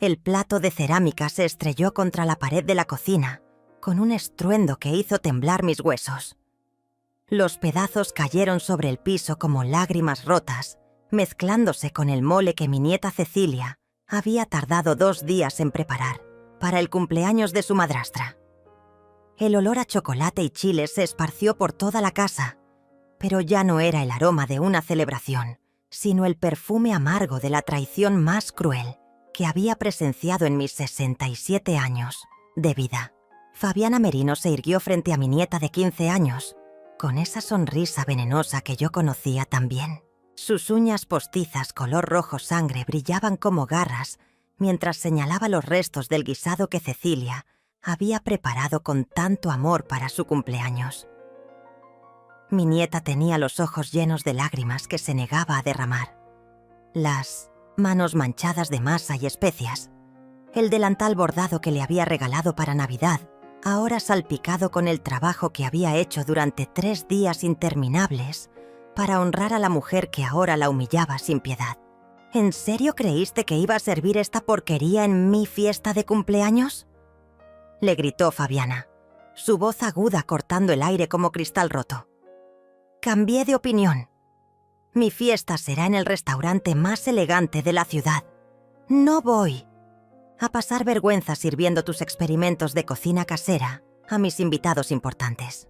El plato de cerámica se estrelló contra la pared de la cocina, con un estruendo que hizo temblar mis huesos. Los pedazos cayeron sobre el piso como lágrimas rotas, mezclándose con el mole que mi nieta Cecilia había tardado 2 días en preparar para el cumpleaños de su madrastra. El olor a chocolate y chile se esparció por toda la casa, pero ya no era el aroma de una celebración, sino el perfume amargo de la traición más cruel que había presenciado en mis 67 años de vida. Fabiana Merino se irguió frente a mi nieta de 15 años, con esa sonrisa venenosa que yo conocía tan bien. Sus uñas postizas color rojo sangre brillaban como garras mientras señalaba los restos del guisado que Cecilia había preparado con tanto amor para su cumpleaños. Mi nieta tenía los ojos llenos de lágrimas que se negaba a derramar, las manos manchadas de masa y especias, el delantal bordado que le había regalado para Navidad, ahora salpicado con el trabajo que había hecho durante 3 días interminables para honrar a la mujer que ahora la humillaba sin piedad. ¿En serio creíste que iba a servir esta porquería en mi fiesta de cumpleaños?, le gritó Fabiana, su voz aguda cortando el aire como cristal roto. Cambié de opinión. Mi fiesta será en el restaurante más elegante de la ciudad. No voy a pasar vergüenza sirviendo tus experimentos de cocina casera a mis invitados importantes.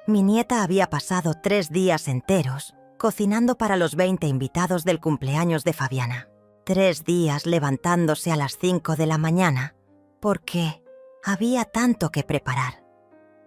Mi nieta había pasado 3 días enteros cocinando para los 20 invitados del cumpleaños de Fabiana. 3 días levantándose a las 5 de la mañana porque había tanto que preparar,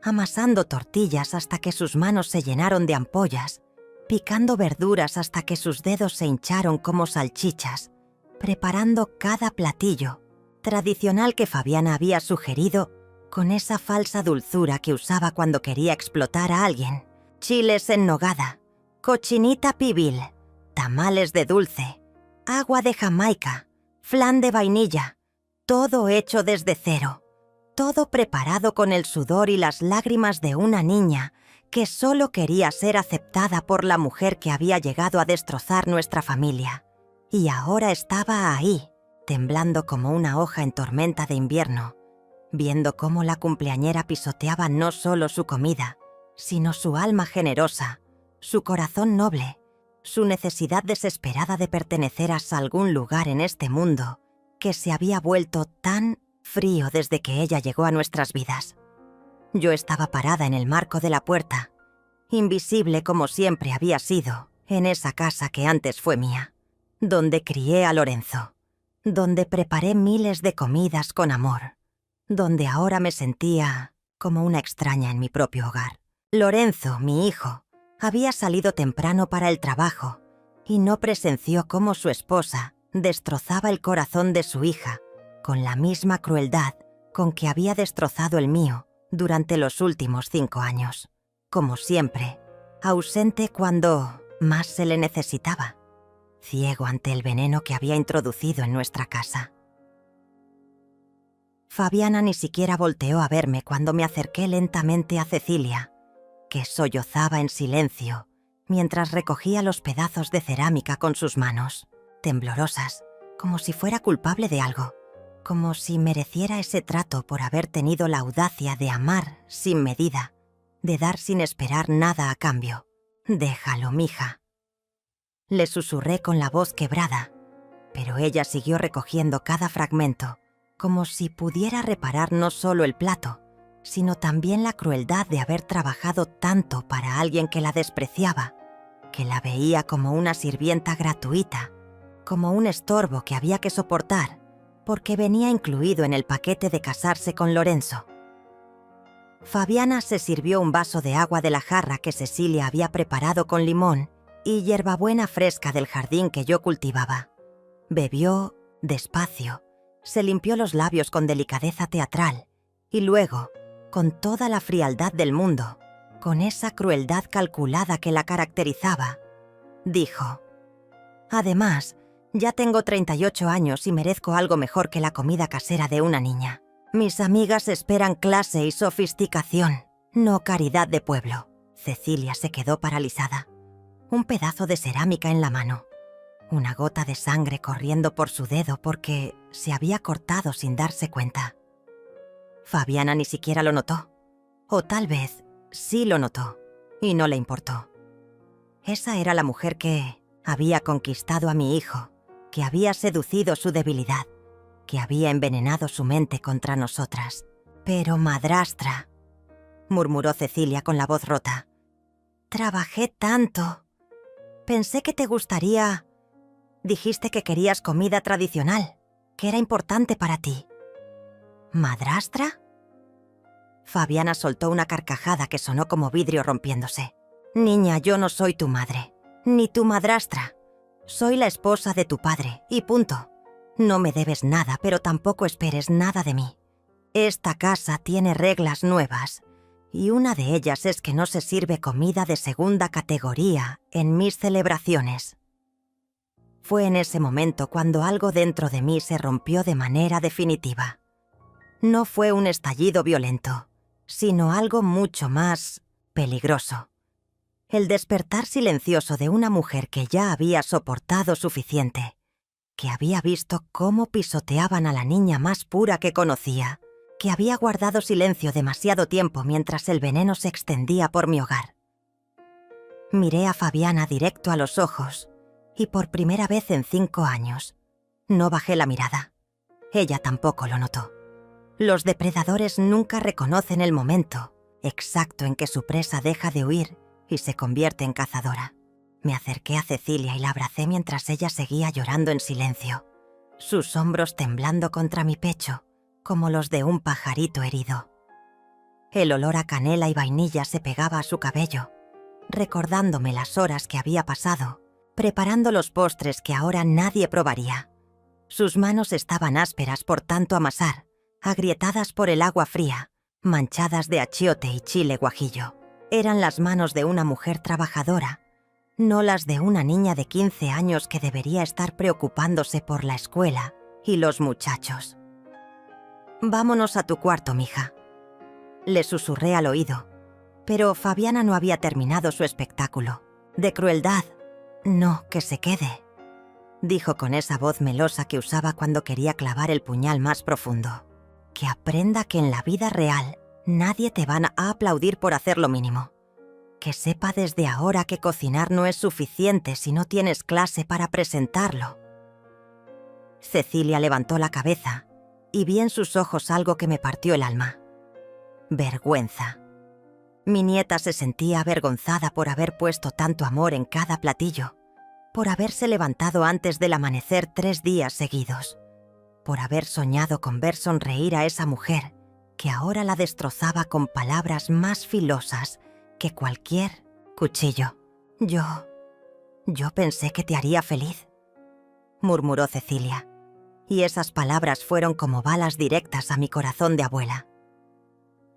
amasando tortillas hasta que sus manos se llenaron de ampollas, picando verduras hasta que sus dedos se hincharon como salchichas, preparando cada platillo tradicional que Fabiana había sugerido con esa falsa dulzura que usaba cuando quería explotar a alguien. Chiles en nogada, cochinita pibil, tamales de dulce, agua de Jamaica, flan de vainilla, todo hecho desde cero, todo preparado con el sudor y las lágrimas de una niña que solo quería ser aceptada por la mujer que había llegado a destrozar nuestra familia. Y ahora estaba ahí, temblando como una hoja en tormenta de invierno, viendo cómo la cumpleañera pisoteaba no solo su comida, sino su alma generosa, su corazón noble, su necesidad desesperada de pertenecer a algún lugar en este mundo que se había vuelto tan frío desde que ella llegó a nuestras vidas. Yo estaba parada en el marco de la puerta, invisible como siempre había sido, en esa casa que antes fue mía, donde crié a Lorenzo, donde preparé miles de comidas con amor, donde ahora me sentía como una extraña en mi propio hogar. Lorenzo, mi hijo, había salido temprano para el trabajo y no presenció cómo su esposa destrozaba el corazón de su hija con la misma crueldad con que había destrozado el mío durante los últimos 5 años. Como siempre, ausente cuando más se le necesitaba, ciego ante el veneno que había introducido en nuestra casa. Fabiana ni siquiera volteó a verme cuando me acerqué lentamente a Cecilia, que sollozaba en silencio mientras recogía los pedazos de cerámica con sus manos, temblorosas, como si fuera culpable de algo, como si mereciera ese trato por haber tenido la audacia de amar sin medida, de dar sin esperar nada a cambio. «Déjalo, mija», le susurré con la voz quebrada, pero ella siguió recogiendo cada fragmento, como si pudiera reparar no solo el plato, sino también la crueldad de haber trabajado tanto para alguien que la despreciaba, que la veía como una sirvienta gratuita, como un estorbo que había que soportar, porque venía incluido en el paquete de casarse con Lorenzo. Fabiana se sirvió un vaso de agua de la jarra que Cecilia había preparado con limón y hierbabuena fresca del jardín que yo cultivaba. Bebió despacio, se limpió los labios con delicadeza teatral y luego, con toda la frialdad del mundo, con esa crueldad calculada que la caracterizaba, dijo: «Además, ya tengo 38 años y merezco algo mejor que la comida casera de una niña. Mis amigas esperan clase y sofisticación, no caridad de pueblo». Cecilia se quedó paralizada, un pedazo de cerámica en la mano. una gota de sangre corriendo por su dedo porque se había cortado sin darse cuenta. Fabiana ni siquiera lo notó, o tal vez sí lo notó y no le importó. Esa era la mujer que había conquistado a mi hijo, que había seducido su debilidad, que había envenenado su mente contra nosotras. Pero madrastra, murmuró Cecilia con la voz rota. Trabajé tanto. Pensé que te gustaría... Dijiste que querías comida tradicional, que era importante para ti. ¿Madrastra? Fabiana soltó una carcajada que sonó como vidrio rompiéndose. Niña, yo no soy tu madre, ni tu madrastra. Soy la esposa de tu padre, y punto. No me debes nada, pero tampoco esperes nada de mí. Esta casa tiene reglas nuevas, y una de ellas es que no se sirve comida de segunda categoría en mis celebraciones. Fue en ese momento cuando algo dentro de mí se rompió de manera definitiva. No fue un estallido violento, sino algo mucho más peligroso. El despertar silencioso de una mujer que ya había soportado suficiente, que había visto cómo pisoteaban a la niña más pura que conocía, que había guardado silencio demasiado tiempo mientras el veneno se extendía por mi hogar. Miré a Fabiana directo a los ojos y por primera vez en 5 años no bajé la mirada. Ella tampoco lo notó. Los depredadores nunca reconocen el momento exacto en que su presa deja de huir y se convierte en cazadora. Me acerqué a Cecilia y la abracé mientras ella seguía llorando en silencio, sus hombros temblando contra mi pecho, como los de un pajarito herido. El olor a canela y vainilla se pegaba a su cabello, recordándome las horas que había pasado, preparando los postres que ahora nadie probaría. Sus manos estaban ásperas por tanto amasar, agrietadas por el agua fría, manchadas de achiote y chile guajillo. Eran las manos de una mujer trabajadora, no las de una niña de 15 años que debería estar preocupándose por la escuela y los muchachos. «Vámonos a tu cuarto, mija», le susurré al oído, pero Fabiana no había terminado su espectáculo. «De crueldad, no, que se quede», dijo con esa voz melosa que usaba cuando quería clavar el puñal más profundo. «Que aprenda que en la vida real nadie te va a aplaudir por hacer lo mínimo. Que sepa desde ahora que cocinar no es suficiente si no tienes clase para presentarlo». Cecilia levantó la cabeza y vi en sus ojos algo que me partió el alma. Vergüenza. Mi nieta se sentía avergonzada por haber puesto tanto amor en cada platillo, por haberse levantado antes del amanecer 3 días seguidos, por haber soñado con ver sonreír a esa mujer que ahora la destrozaba con palabras más filosas que cualquier cuchillo. Yo pensé que te haría feliz», murmuró Cecilia, y esas palabras fueron como balas directas a mi corazón de abuela.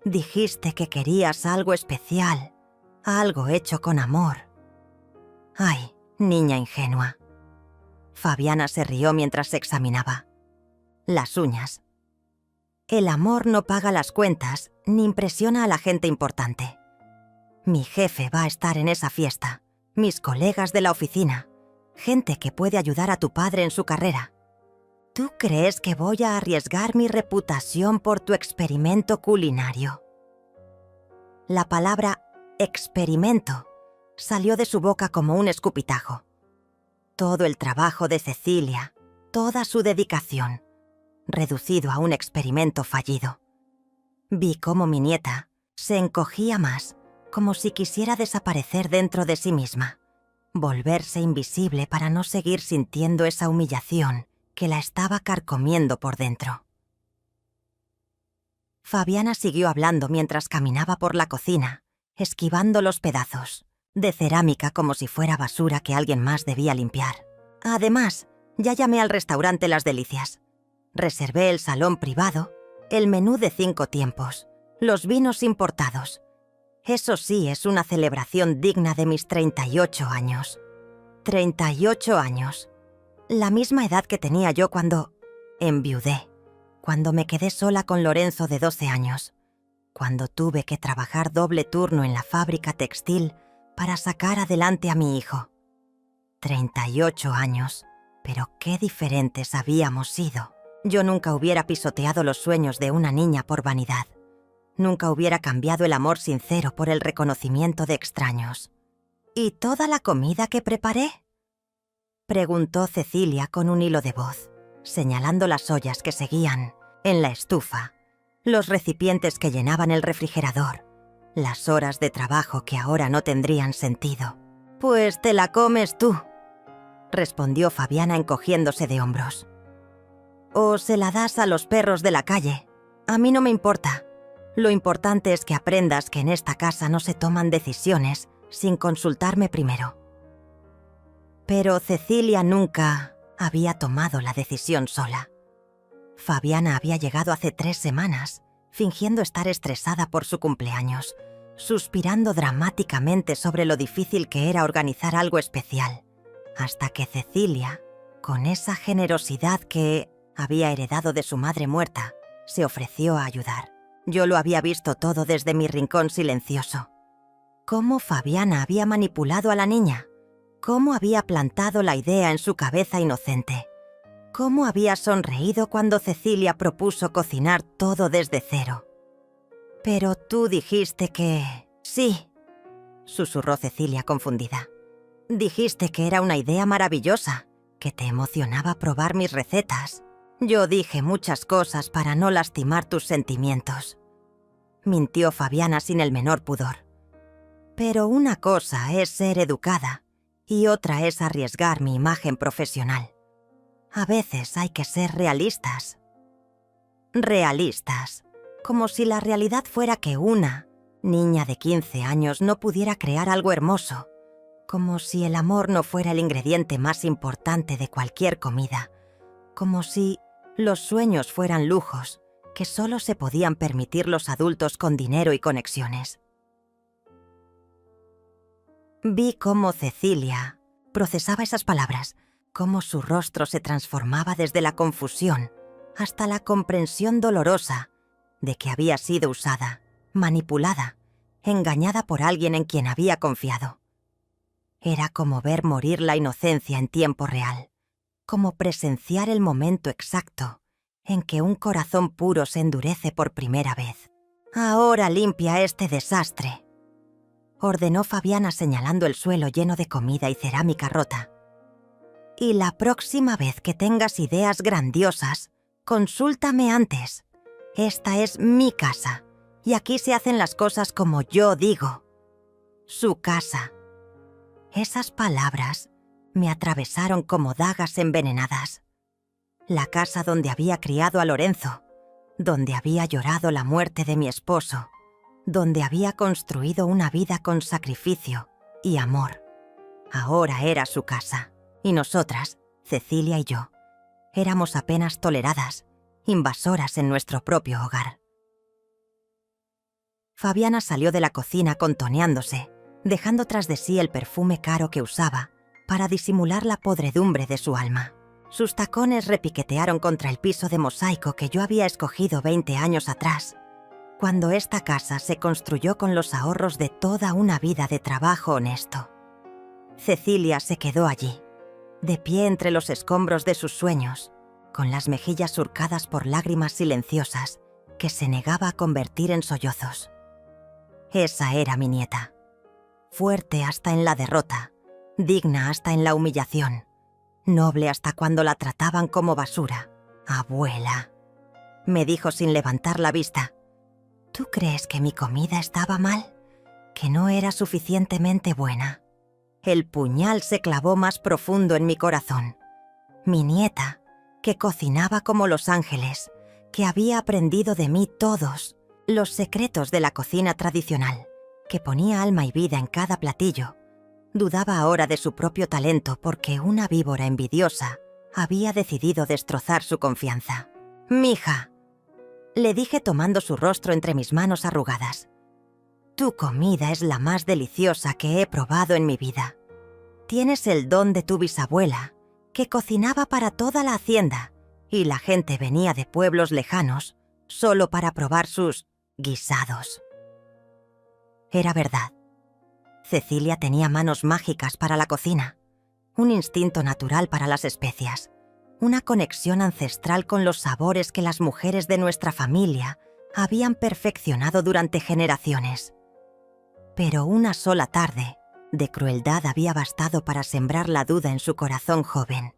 «Dijiste que querías algo especial, algo hecho con amor». «Ay, niña ingenua». Fabiana se rió mientras se examinaba las uñas. «El amor no paga las cuentas ni impresiona a la gente importante. Mi jefe va a estar en esa fiesta, mis colegas de la oficina, gente que puede ayudar a tu padre en su carrera. ¿Tú crees que voy a arriesgar mi reputación por tu experimento culinario?» La palabra experimento salió de su boca como un escupitajo. Todo el trabajo de Cecilia, toda su dedicación, reducido a un experimento fallido. Vi cómo mi nieta se encogía más, como si quisiera desaparecer dentro de sí misma, volverse invisible para no seguir sintiendo esa humillación que la estaba carcomiendo por dentro. Fabiana siguió hablando mientras caminaba por la cocina, esquivando los pedazos de cerámica como si fuera basura que alguien más debía limpiar. Además, ya llamé al restaurante Las Delicias. Reservé el salón privado, el menú de 5 tiempos, los vinos importados. Eso sí es una celebración digna de mis 38 años. 38 años. La misma edad que tenía yo cuando enviudé, cuando me quedé sola con Lorenzo de 12 años, cuando tuve que trabajar doble turno en la fábrica textil para sacar adelante a mi hijo. 38 años. Pero qué diferentes habíamos sido. Yo nunca hubiera pisoteado los sueños de una niña por vanidad. Nunca hubiera cambiado el amor sincero por el reconocimiento de extraños. ¿Y toda la comida que preparé?, preguntó Cecilia con un hilo de voz, señalando las ollas que seguían en la estufa, los recipientes que llenaban el refrigerador, las horas de trabajo que ahora no tendrían sentido. «Pues te la comes tú», respondió Fabiana encogiéndose de hombros. «O se la das a los perros de la calle. A mí no me importa. Lo importante es que aprendas que en esta casa no se toman decisiones sin consultarme primero». Pero Cecilia nunca había tomado la decisión sola. Fabiana había llegado hace 3 semanas, fingiendo estar estresada por su cumpleaños, suspirando dramáticamente sobre lo difícil que era organizar algo especial, hasta que Cecilia, con esa generosidad que había heredado de su madre muerta, se ofreció a ayudar. Yo lo había visto todo desde mi rincón silencioso. Cómo Fabiana había manipulado a la niña, cómo había plantado la idea en su cabeza inocente, cómo había sonreído cuando Cecilia propuso cocinar todo desde cero. «Pero tú dijiste que...» «Sí», susurró Cecilia confundida. «Dijiste que era una idea maravillosa, que te emocionaba probar mis recetas. Yo dije muchas cosas para no lastimar tus sentimientos», mintió Fabiana sin el menor pudor. «Pero una cosa es ser educada y otra es arriesgar mi imagen profesional. A veces hay que ser realistas». «Realistas», como si la realidad fuera que una niña de 15 años no pudiera crear algo hermoso, como si el amor no fuera el ingrediente más importante de cualquier comida, como si los sueños fueran lujos que solo se podían permitir los adultos con dinero y conexiones. Vi cómo Cecilia procesaba esas palabras, cómo su rostro se transformaba desde la confusión hasta la comprensión dolorosa de que había sido usada, manipulada, engañada por alguien en quien había confiado. Era como ver morir la inocencia en tiempo real, como presenciar el momento exacto en que un corazón puro se endurece por primera vez. «Ahora limpia este desastre», ordenó Fabiana señalando el suelo lleno de comida y cerámica rota. «Y la próxima vez que tengas ideas grandiosas, consúltame antes. Esta es mi casa, y aquí se hacen las cosas como yo digo. Su casa». Esas palabras me atravesaron como dagas envenenadas. La casa donde había criado a Lorenzo, donde había llorado la muerte de mi esposo, donde había construido una vida con sacrificio y amor. Ahora era su casa, y nosotras, Cecilia y yo, éramos apenas toleradas, invasoras en nuestro propio hogar. Fabiana salió de la cocina contoneándose, dejando tras de sí el perfume caro que usaba para disimular la podredumbre de su alma. Sus tacones repiquetearon contra el piso de mosaico que yo había escogido 20 años atrás, cuando esta casa se construyó con los ahorros de toda una vida de trabajo honesto. Cecilia se quedó allí, de pie entre los escombros de sus sueños, con las mejillas surcadas por lágrimas silenciosas que se negaba a convertir en sollozos. Esa era mi nieta, fuerte hasta en la derrota, digna hasta en la humillación, noble hasta cuando la trataban como basura. «Abuela», me dijo sin levantar la vista, «¿tú crees que mi comida estaba mal? ¿Que no era suficientemente buena?» El puñal se clavó más profundo en mi corazón. Mi nieta, que cocinaba como los ángeles, que había aprendido de mí todos los secretos de la cocina tradicional, que ponía alma y vida en cada platillo, dudaba ahora de su propio talento porque una víbora envidiosa había decidido destrozar su confianza. «Mija», le dije tomando su rostro entre mis manos arrugadas, «tu comida es la más deliciosa que he probado en mi vida. Tienes el don de tu bisabuela, que cocinaba para toda la hacienda, y la gente venía de pueblos lejanos solo para probar sus guisados». Era verdad. Cecilia tenía manos mágicas para la cocina. un instinto natural para las especias, una conexión ancestral con los sabores que las mujeres de nuestra familia habían perfeccionado durante generaciones. Pero una sola tarde de crueldad había bastado para sembrar la duda en su corazón joven.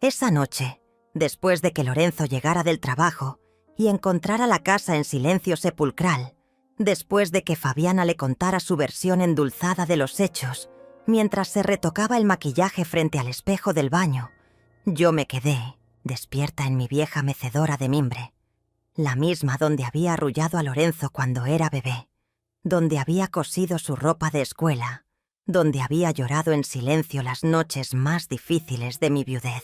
Esa noche, después de que Lorenzo llegara del trabajo y encontrara la casa en silencio sepulcral, después de que Fabiana le contara su versión endulzada de los hechos, mientras se retocaba el maquillaje frente al espejo del baño, yo me quedé, despierta en mi vieja mecedora de mimbre, la misma donde había arrullado a Lorenzo cuando era bebé, donde había cosido su ropa de escuela, donde había llorado en silencio las noches más difíciles de mi viudez.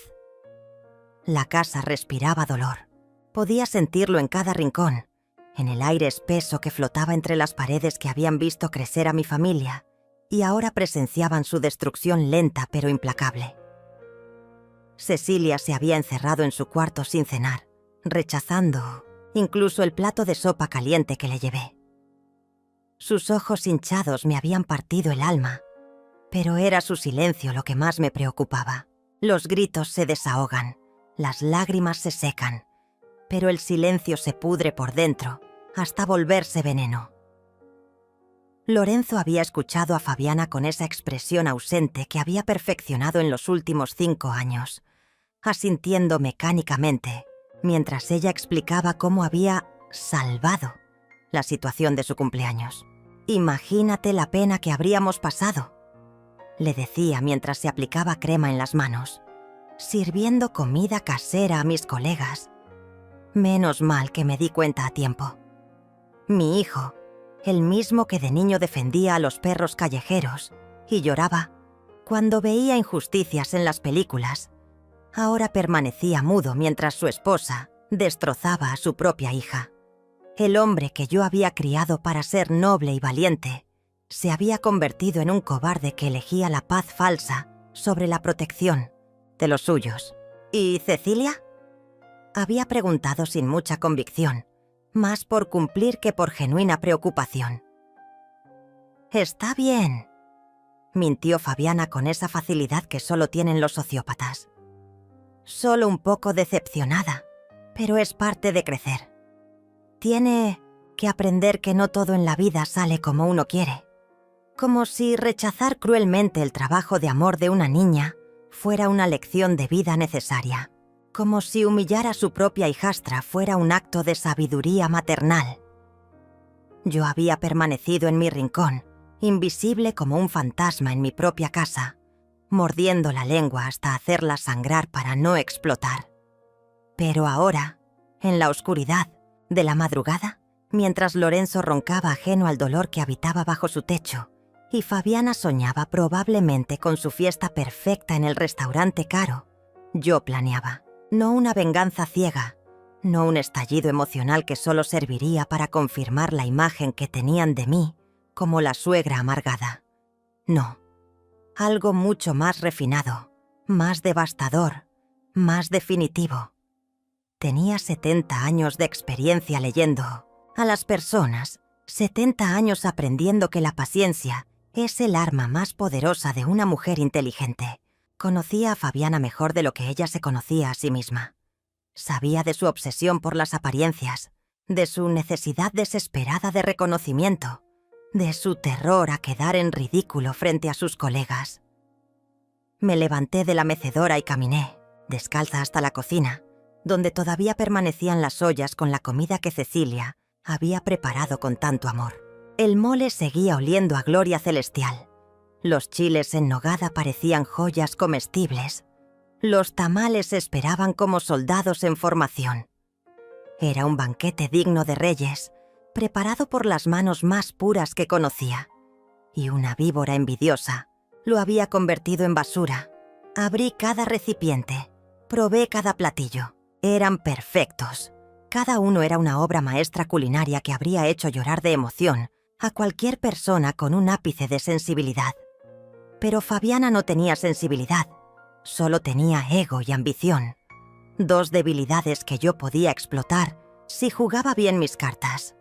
La casa respiraba dolor. Podía sentirlo en cada rincón, en el aire espeso que flotaba entre las paredes que habían visto crecer a mi familia y ahora presenciaban su destrucción lenta pero implacable. Cecilia se había encerrado en su cuarto sin cenar, rechazando incluso el plato de sopa caliente que le llevé. Sus ojos hinchados me habían partido el alma, pero era su silencio lo que más me preocupaba. Los gritos se desahogan, las lágrimas se secan, pero el silencio se pudre por dentro hasta volverse veneno. Lorenzo había escuchado a Fabiana con esa expresión ausente que había perfeccionado en los últimos 5 años, asintiendo mecánicamente, mientras ella explicaba cómo había salvado la situación de su cumpleaños. «Imagínate la pena que habríamos pasado», le decía mientras se aplicaba crema en las manos, sirviendo comida casera a mis colegas. Menos mal que me di cuenta a tiempo. Mi hijo, el mismo que de niño defendía a los perros callejeros y lloraba cuando veía injusticias en las películas, ahora permanecía mudo mientras su esposa destrozaba a su propia hija. El hombre que yo había criado para ser noble y valiente se había convertido en un cobarde que elegía la paz falsa sobre la protección de los suyos. ¿Y Cecilia?, había preguntado sin mucha convicción, más por cumplir que por genuina preocupación. «Está bien», mintió Fabiana con esa facilidad que solo tienen los sociópatas. «Solo un poco decepcionada, pero es parte de crecer. Tiene que aprender que no todo en la vida sale como uno quiere. Como si rechazar cruelmente el trabajo de amor de una niña fuera una lección de vida necesaria. Como si humillar a su propia hijastra fuera un acto de sabiduría maternal. Yo había permanecido en mi rincón, invisible como un fantasma en mi propia casa, mordiendo la lengua hasta hacerla sangrar para no explotar. Pero ahora, en la oscuridad de la madrugada, mientras Lorenzo roncaba ajeno al dolor que habitaba bajo su techo, y Fabiana soñaba probablemente con su fiesta perfecta en el restaurante caro, yo planeaba. No una venganza ciega, no un estallido emocional que solo serviría para confirmar la imagen que tenían de mí como la suegra amargada. No, algo mucho más refinado, más devastador, más definitivo. Tenía 70 años de experiencia leyendo a las personas, 70 años aprendiendo que la paciencia es el arma más poderosa de una mujer inteligente. Conocía a Fabiana mejor de lo que ella se conocía a sí misma. Sabía de su obsesión por las apariencias, de su necesidad desesperada de reconocimiento, de su terror a quedar en ridículo frente a sus colegas. Me levanté de la mecedora y caminé, descalza hasta la cocina, donde todavía permanecían las ollas con la comida que Cecilia había preparado con tanto amor. El mole seguía oliendo a gloria celestial. Los chiles en nogada parecían joyas comestibles. Los tamales esperaban como soldados en formación. Era un banquete digno de reyes, preparado por las manos más puras que conocía. Y una víbora envidiosa lo había convertido en basura. Abrí cada recipiente, probé cada platillo. Eran perfectos. Cada uno era una obra maestra culinaria que habría hecho llorar de emoción a cualquier persona con un ápice de sensibilidad. Pero Fabiana no tenía sensibilidad, solo tenía ego y ambición, 2 debilidades que yo podía explotar si jugaba bien mis cartas.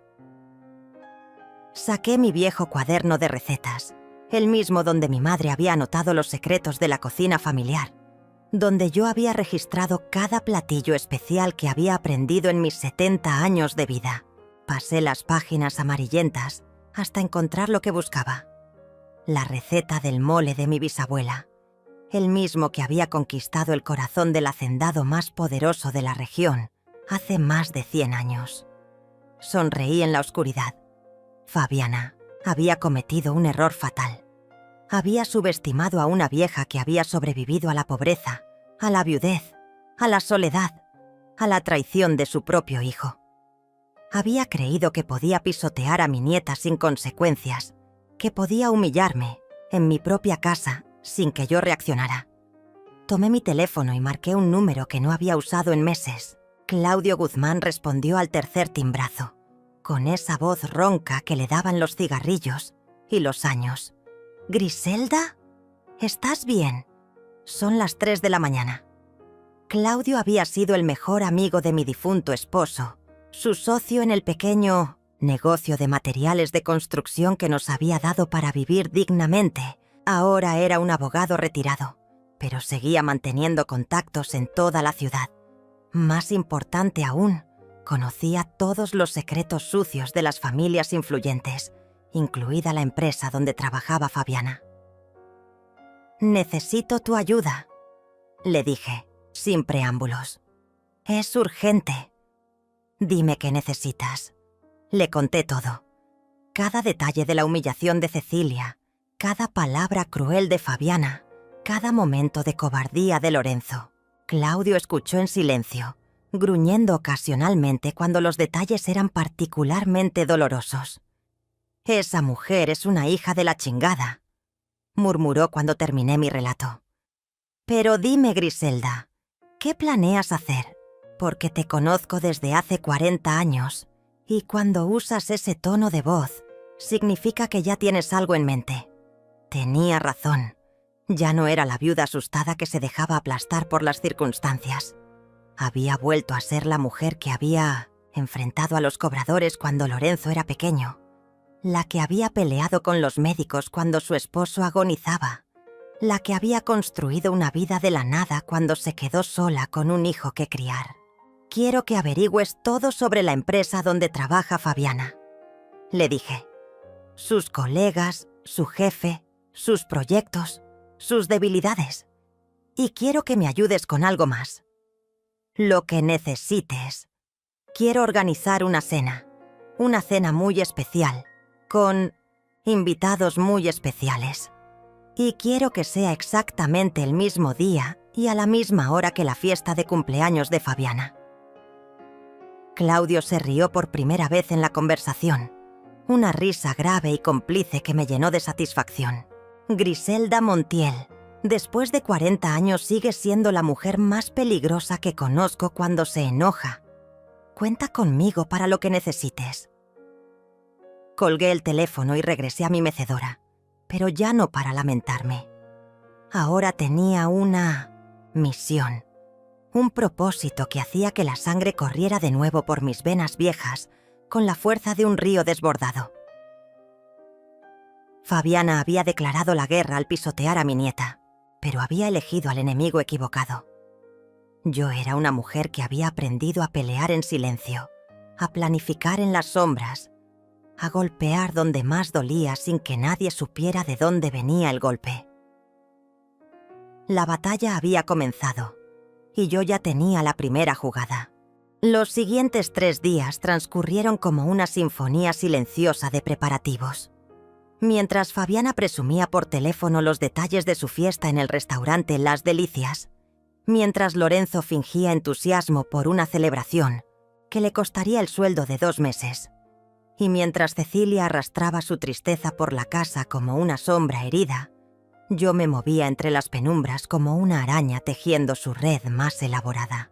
Saqué mi viejo cuaderno de recetas, el mismo donde mi madre había anotado los secretos de la cocina familiar, donde yo había registrado cada platillo especial que había aprendido en mis 70 años de vida. Pasé las páginas amarillentas hasta encontrar lo que buscaba. La receta del mole de mi bisabuela, el mismo que había conquistado el corazón del hacendado más poderoso de la región hace más de 100 años. Sonreí en la oscuridad. Fabiana había cometido un error fatal. Había subestimado a una vieja que había sobrevivido a la pobreza, a la viudez, a la soledad, a la traición de su propio hijo. Había creído que podía pisotear a mi nieta sin consecuencias, que podía humillarme en mi propia casa sin que yo reaccionara. Tomé mi teléfono y marqué un número que no había usado en meses. Claudio Guzmán respondió al tercer timbrazo, con esa voz ronca que le daban los cigarrillos y los años. «¿Griselda? ¿Estás bien? Son las 3 de la mañana». Claudio había sido el mejor amigo de mi difunto esposo, su socio en el pequeño negocio de materiales de construcción que nos había dado para vivir dignamente. Ahora era un abogado retirado, pero seguía manteniendo contactos en toda la ciudad. Más importante aún, conocía todos los secretos sucios de las familias influyentes, incluida la empresa donde trabajaba Fabiana. «Necesito tu ayuda», le dije, sin preámbulos. «Es urgente». «Dime qué necesitas». Le conté todo. Cada detalle de la humillación de Cecilia, cada palabra cruel de Fabiana, cada momento de cobardía de Lorenzo. Claudio escuchó en silencio, gruñendo ocasionalmente cuando los detalles eran particularmente dolorosos. «Esa mujer es una hija de la chingada», murmuró cuando terminé mi relato. «Pero dime, Griselda, ¿qué planeas hacer? Porque te conozco desde hace 40 años, y cuando usas ese tono de voz, significa que ya tienes algo en mente». Tenía razón. Ya no era la viuda asustada que se dejaba aplastar por las circunstancias. Había vuelto a ser la mujer que había enfrentado a los cobradores cuando Lorenzo era pequeño, la que había peleado con los médicos cuando su esposo agonizaba, la que había construido una vida de la nada cuando se quedó sola con un hijo que criar. «Quiero que averigües todo sobre la empresa donde trabaja Fabiana», le dije. «Sus colegas, su jefe, sus proyectos, sus debilidades. Y quiero que me ayudes con algo más. Lo que necesites. Quiero organizar una cena muy especial, con invitados muy especiales. Y quiero que sea exactamente el mismo día y a la misma hora que la fiesta de cumpleaños de Fabiana». Claudio se rió por primera vez en la conversación, una risa grave y cómplice que me llenó de satisfacción. «Griselda Montiel, después de 40 años sigue siendo la mujer más peligrosa que conozco cuando se enoja. Cuenta conmigo para lo que necesites». Colgué el teléfono y regresé a mi mecedora, pero ya no para lamentarme. Ahora tenía una misión, un propósito que hacía que la sangre corriera de nuevo por mis venas viejas con la fuerza de un río desbordado. Fabiana había declarado la guerra al pisotear a mi nieta, pero había elegido al enemigo equivocado. Yo era una mujer que había aprendido a pelear en silencio, a planificar en las sombras, a golpear donde más dolía sin que nadie supiera de dónde venía el golpe. La batalla había comenzado, y yo ya tenía la primera jugada. Los siguientes 3 días transcurrieron como una sinfonía silenciosa de preparativos. Mientras Fabiana presumía por teléfono los detalles de su fiesta en el restaurante Las Delicias, mientras Lorenzo fingía entusiasmo por una celebración que le costaría el sueldo de 2 meses, y mientras Cecilia arrastraba su tristeza por la casa como una sombra herida, yo me movía entre las penumbras como una araña tejiendo su red más elaborada.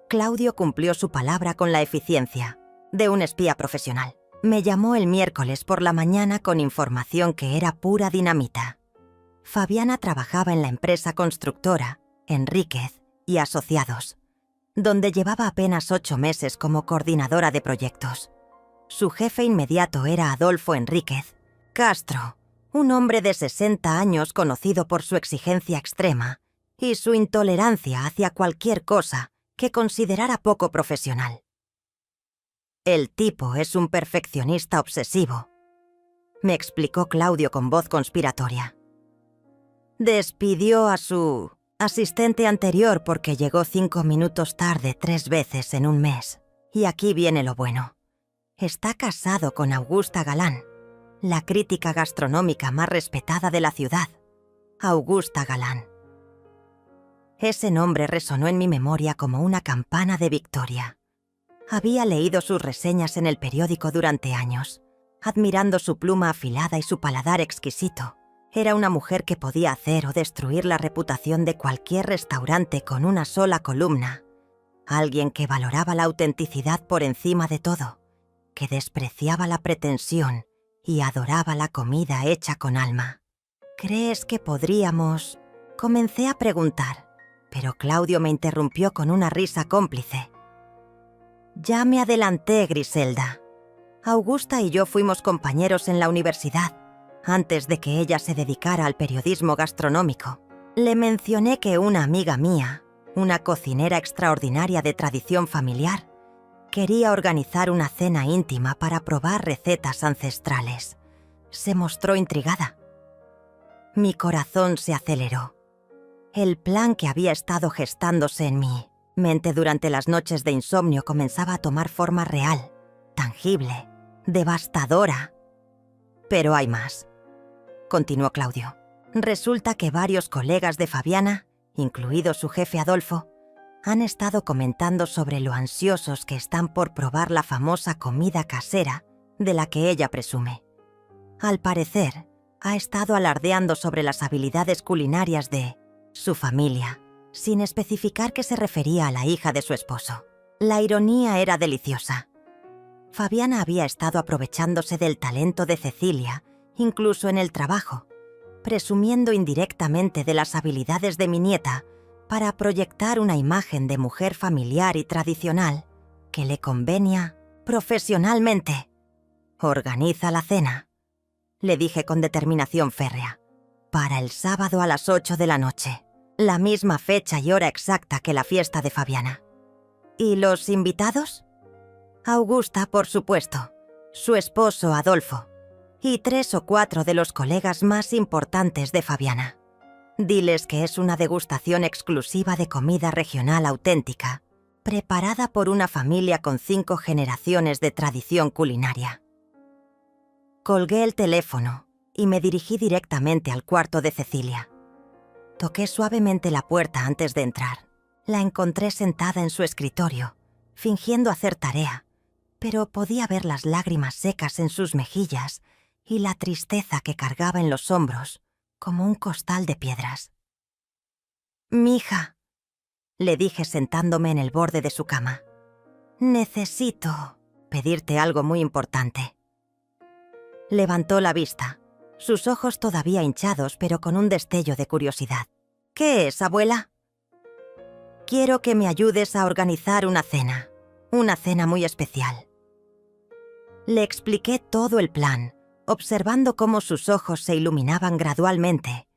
Claudio cumplió su palabra con la eficiencia de un espía profesional. Me llamó el miércoles por la mañana con información que era pura dinamita. Fabiana trabajaba en la empresa constructora Enríquez y Asociados, donde llevaba apenas 8 meses como coordinadora de proyectos. Su jefe inmediato era Adolfo Enríquez, Castro, un hombre de 60 años conocido por su exigencia extrema y su intolerancia hacia cualquier cosa que considerara poco profesional. El tipo es un perfeccionista obsesivo, me explicó Claudio con voz conspiratoria. Despidió a su asistente anterior porque llegó 5 minutos tarde 3 veces en un mes. Y aquí viene lo bueno. Está casado con Augusta Galán, la crítica gastronómica más respetada de la ciudad. Augusta Galán. Ese nombre resonó en mi memoria como una campana de victoria. Había leído sus reseñas en el periódico durante años, admirando su pluma afilada y su paladar exquisito. Era una mujer que podía hacer o destruir la reputación de cualquier restaurante con una sola columna. Alguien que valoraba la autenticidad por encima de todo, que despreciaba la pretensión y adoraba la comida hecha con alma. ¿Crees que podríamos...? Comencé a preguntar, pero Claudio me interrumpió con una risa cómplice. Ya me adelanté, Griselda. Augusta y yo fuimos compañeros en la universidad, antes de que ella se dedicara al periodismo gastronómico. Le mencioné que una amiga mía, una cocinera extraordinaria de tradición familiar, quería organizar una cena íntima para probar recetas ancestrales. Se mostró intrigada. Mi corazón se aceleró. El plan que había estado gestándose en mi mente durante las noches de insomnio comenzaba a tomar forma real, tangible, devastadora. Pero hay más, continuó Claudio. Resulta que varios colegas de Fabiana, incluido su jefe Adolfo, han estado comentando sobre lo ansiosos que están por probar la famosa comida casera de la que ella presume. Al parecer, ha estado alardeando sobre las habilidades culinarias de su familia, sin especificar que se refería a la hija de su esposo. La ironía era deliciosa. Fabiana había estado aprovechándose del talento de Cecilia, incluso en el trabajo, presumiendo indirectamente de las habilidades de mi nieta para proyectar una imagen de mujer familiar y tradicional que le convenía profesionalmente. «Organiza la cena», le dije con determinación férrea, «para el sábado a las 8 de la noche, la misma fecha y hora exacta que la fiesta de Fabiana». «¿Y los invitados?» «Augusta, por supuesto, su esposo Adolfo, y 3 o 4 de los colegas más importantes de Fabiana. Diles que es una degustación exclusiva de comida regional auténtica, preparada por una familia con 5 generaciones de tradición culinaria». Colgué el teléfono y me dirigí directamente al cuarto de Cecilia. Toqué suavemente la puerta antes de entrar. La encontré sentada en su escritorio, fingiendo hacer tarea, pero podía ver las lágrimas secas en sus mejillas y la tristeza que cargaba en los hombros, como un costal de piedras. «Mija», le dije sentándome en el borde de su cama, «necesito pedirte algo muy importante». Levantó la vista, sus ojos todavía hinchados pero con un destello de curiosidad. «¿Qué es, abuela?» «Quiero que me ayudes a organizar una cena muy especial». Le expliqué todo el plan, observando cómo sus ojos se iluminaban gradualmente,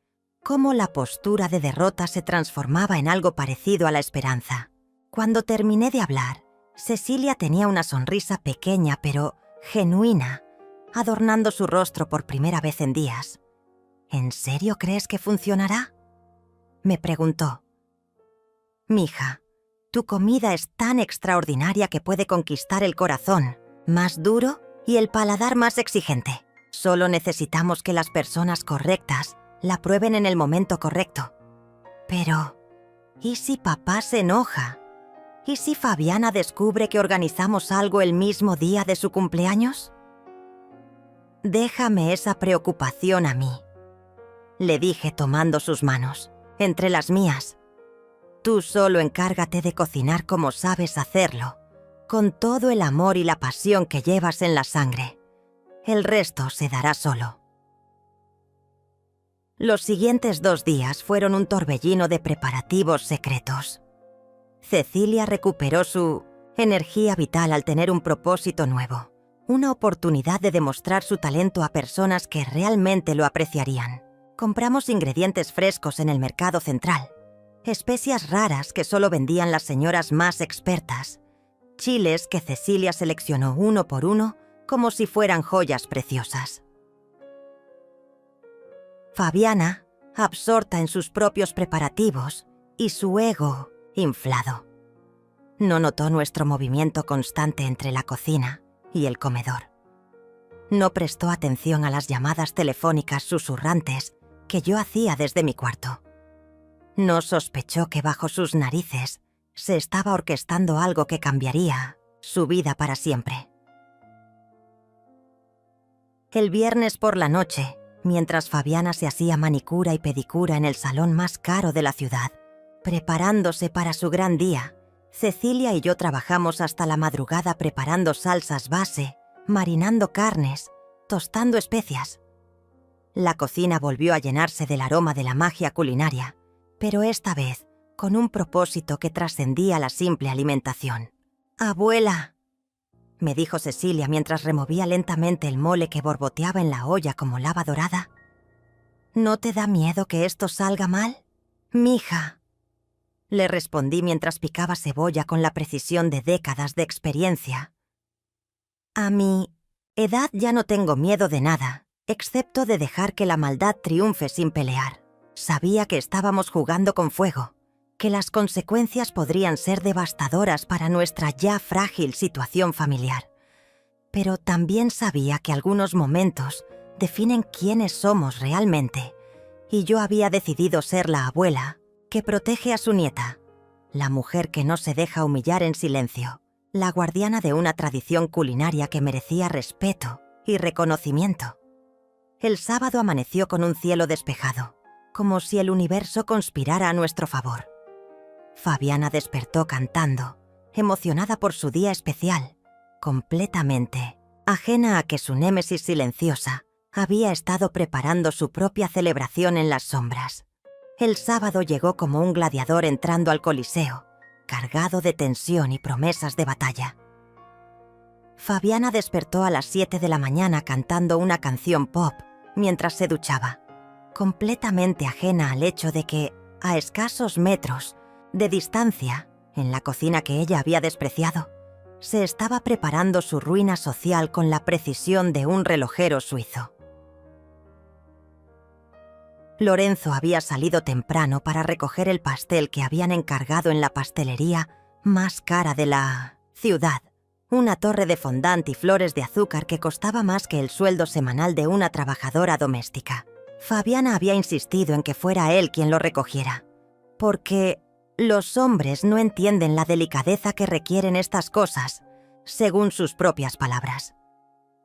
cómo la postura de derrota se transformaba en algo parecido a la esperanza. Cuando terminé de hablar, Cecilia tenía una sonrisa pequeña pero genuina, adornando su rostro por primera vez en días. «¿En serio crees que funcionará?», me preguntó. «Mija, tu comida es tan extraordinaria que puede conquistar el corazón más duro y el paladar más exigente. Solo necesitamos que las personas correctas la prueben en el momento correcto. Pero, ¿y si papá se enoja? ¿Y si Fabiana descubre que organizamos algo el mismo día de su cumpleaños?» «Déjame esa preocupación a mí», le dije tomando sus manos, entre las mías. «Tú solo encárgate de cocinar como sabes hacerlo, con todo el amor y la pasión que llevas en la sangre. El resto se dará solo». Los siguientes 2 días fueron un torbellino de preparativos secretos. Cecilia recuperó su energía vital al tener un propósito nuevo, una oportunidad de demostrar su talento a personas que realmente lo apreciarían. Compramos ingredientes frescos en el mercado central, especias raras que solo vendían las señoras más expertas, chiles que Cecilia seleccionó uno por uno como si fueran joyas preciosas. Fabiana, absorta en sus propios preparativos y su ego inflado. No notó nuestro movimiento constante entre la cocina y el comedor. No prestó atención a las llamadas telefónicas susurrantes que yo hacía desde mi cuarto. No sospechó que bajo sus narices se estaba orquestando algo que cambiaría su vida para siempre. El viernes por la noche, mientras Fabiana se hacía manicura y pedicura en el salón más caro de la ciudad, preparándose para su gran día, Cecilia y yo trabajamos hasta la madrugada preparando salsas base, marinando carnes, tostando especias. La cocina volvió a llenarse del aroma de la magia culinaria, pero esta vez con un propósito que trascendía la simple alimentación. «Abuela», me dijo Cecilia mientras removía lentamente el mole que borboteaba en la olla como lava dorada. «¿No te da miedo que esto salga mal? Mija», le respondí mientras picaba cebolla con la precisión de décadas de experiencia. «A mi edad ya no tengo miedo de nada, excepto de dejar que la maldad triunfe sin pelear. Sabía que estábamos jugando con fuego, que las consecuencias podrían ser devastadoras para nuestra ya frágil situación familiar. Pero también sabía que algunos momentos definen quiénes somos realmente, y yo había decidido ser la abuela que protege a su nieta, la mujer que no se deja humillar en silencio, la guardiana de una tradición culinaria que merecía respeto y reconocimiento. El sábado amaneció con un cielo despejado, como si el universo conspirara a nuestro favor. Fabiana despertó cantando, emocionada por su día especial, completamente ajena a que su némesis silenciosa había estado preparando su propia celebración en las sombras. El sábado llegó como un gladiador entrando al Coliseo, cargado de tensión y promesas de batalla. Fabiana despertó a las 7 de la mañana cantando una canción pop mientras se duchaba, completamente ajena al hecho de que, a escasos metros de distancia, en la cocina que ella había despreciado, se estaba preparando su ruina social con la precisión de un relojero suizo. Lorenzo había salido temprano para recoger el pastel que habían encargado en la pastelería más cara de la ciudad, una torre de fondant y flores de azúcar que costaba más que el sueldo semanal de una trabajadora doméstica. Fabiana había insistido en que fuera él quien lo recogiera, porque los hombres no entienden la delicadeza que requieren estas cosas, según sus propias palabras.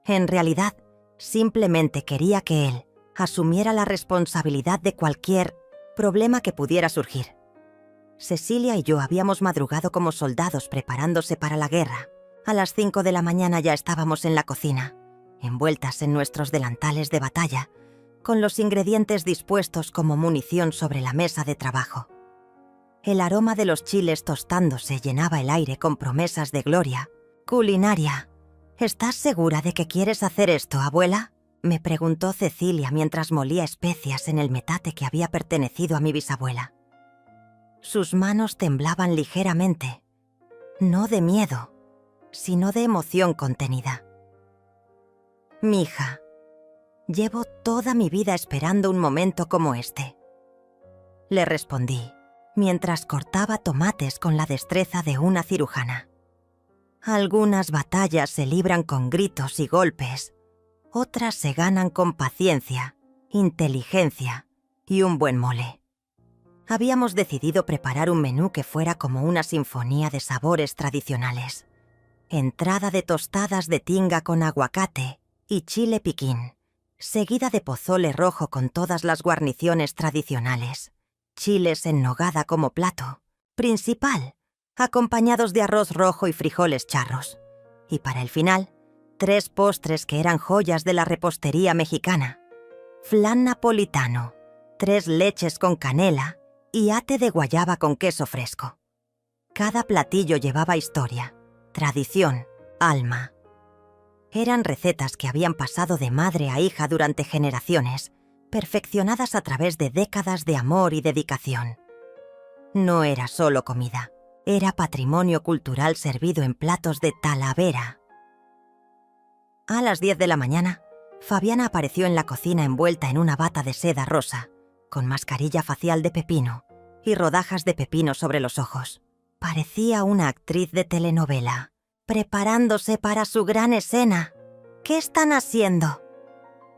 En realidad, simplemente quería que él asumiera la responsabilidad de cualquier problema que pudiera surgir. Cecilia y yo habíamos madrugado como soldados preparándose para la guerra. A las 5 de la mañana ya estábamos en la cocina, envueltas en nuestros delantales de batalla, con los ingredientes dispuestos como munición sobre la mesa de trabajo. El aroma de los chiles tostándose llenaba el aire con promesas de gloria culinaria. «¿Estás segura de que quieres hacer esto, abuela?», me preguntó Cecilia mientras molía especias en el metate que había pertenecido a mi bisabuela. Sus manos temblaban ligeramente, no de miedo, sino de emoción contenida. «Mija, llevo toda mi vida esperando un momento como este», le respondí, mientras cortaba tomates con la destreza de una cirujana. «Algunas batallas se libran con gritos y golpes, otras se ganan con paciencia, inteligencia y un buen mole». Habíamos decidido preparar un menú que fuera como una sinfonía de sabores tradicionales. Entrada de tostadas de tinga con aguacate y chile piquín, seguida de pozole rojo con todas las guarniciones tradicionales, chiles en nogada como plato principal, acompañados de arroz rojo y frijoles charros. Y para el final, 3 postres que eran joyas de la repostería mexicana: flan napolitano, 3 leches con canela y ate de guayaba con queso fresco. Cada platillo llevaba historia, tradición, alma. Eran recetas que habían pasado de madre a hija durante generaciones, perfeccionadas a través de décadas de amor y dedicación. No era solo comida, era patrimonio cultural servido en platos de Talavera. A las 10 de la mañana, Fabiana apareció en la cocina envuelta en una bata de seda rosa, con mascarilla facial de pepino y rodajas de pepino sobre los ojos. Parecía una actriz de telenovela, preparándose para su gran escena. ¿Qué están haciendo?,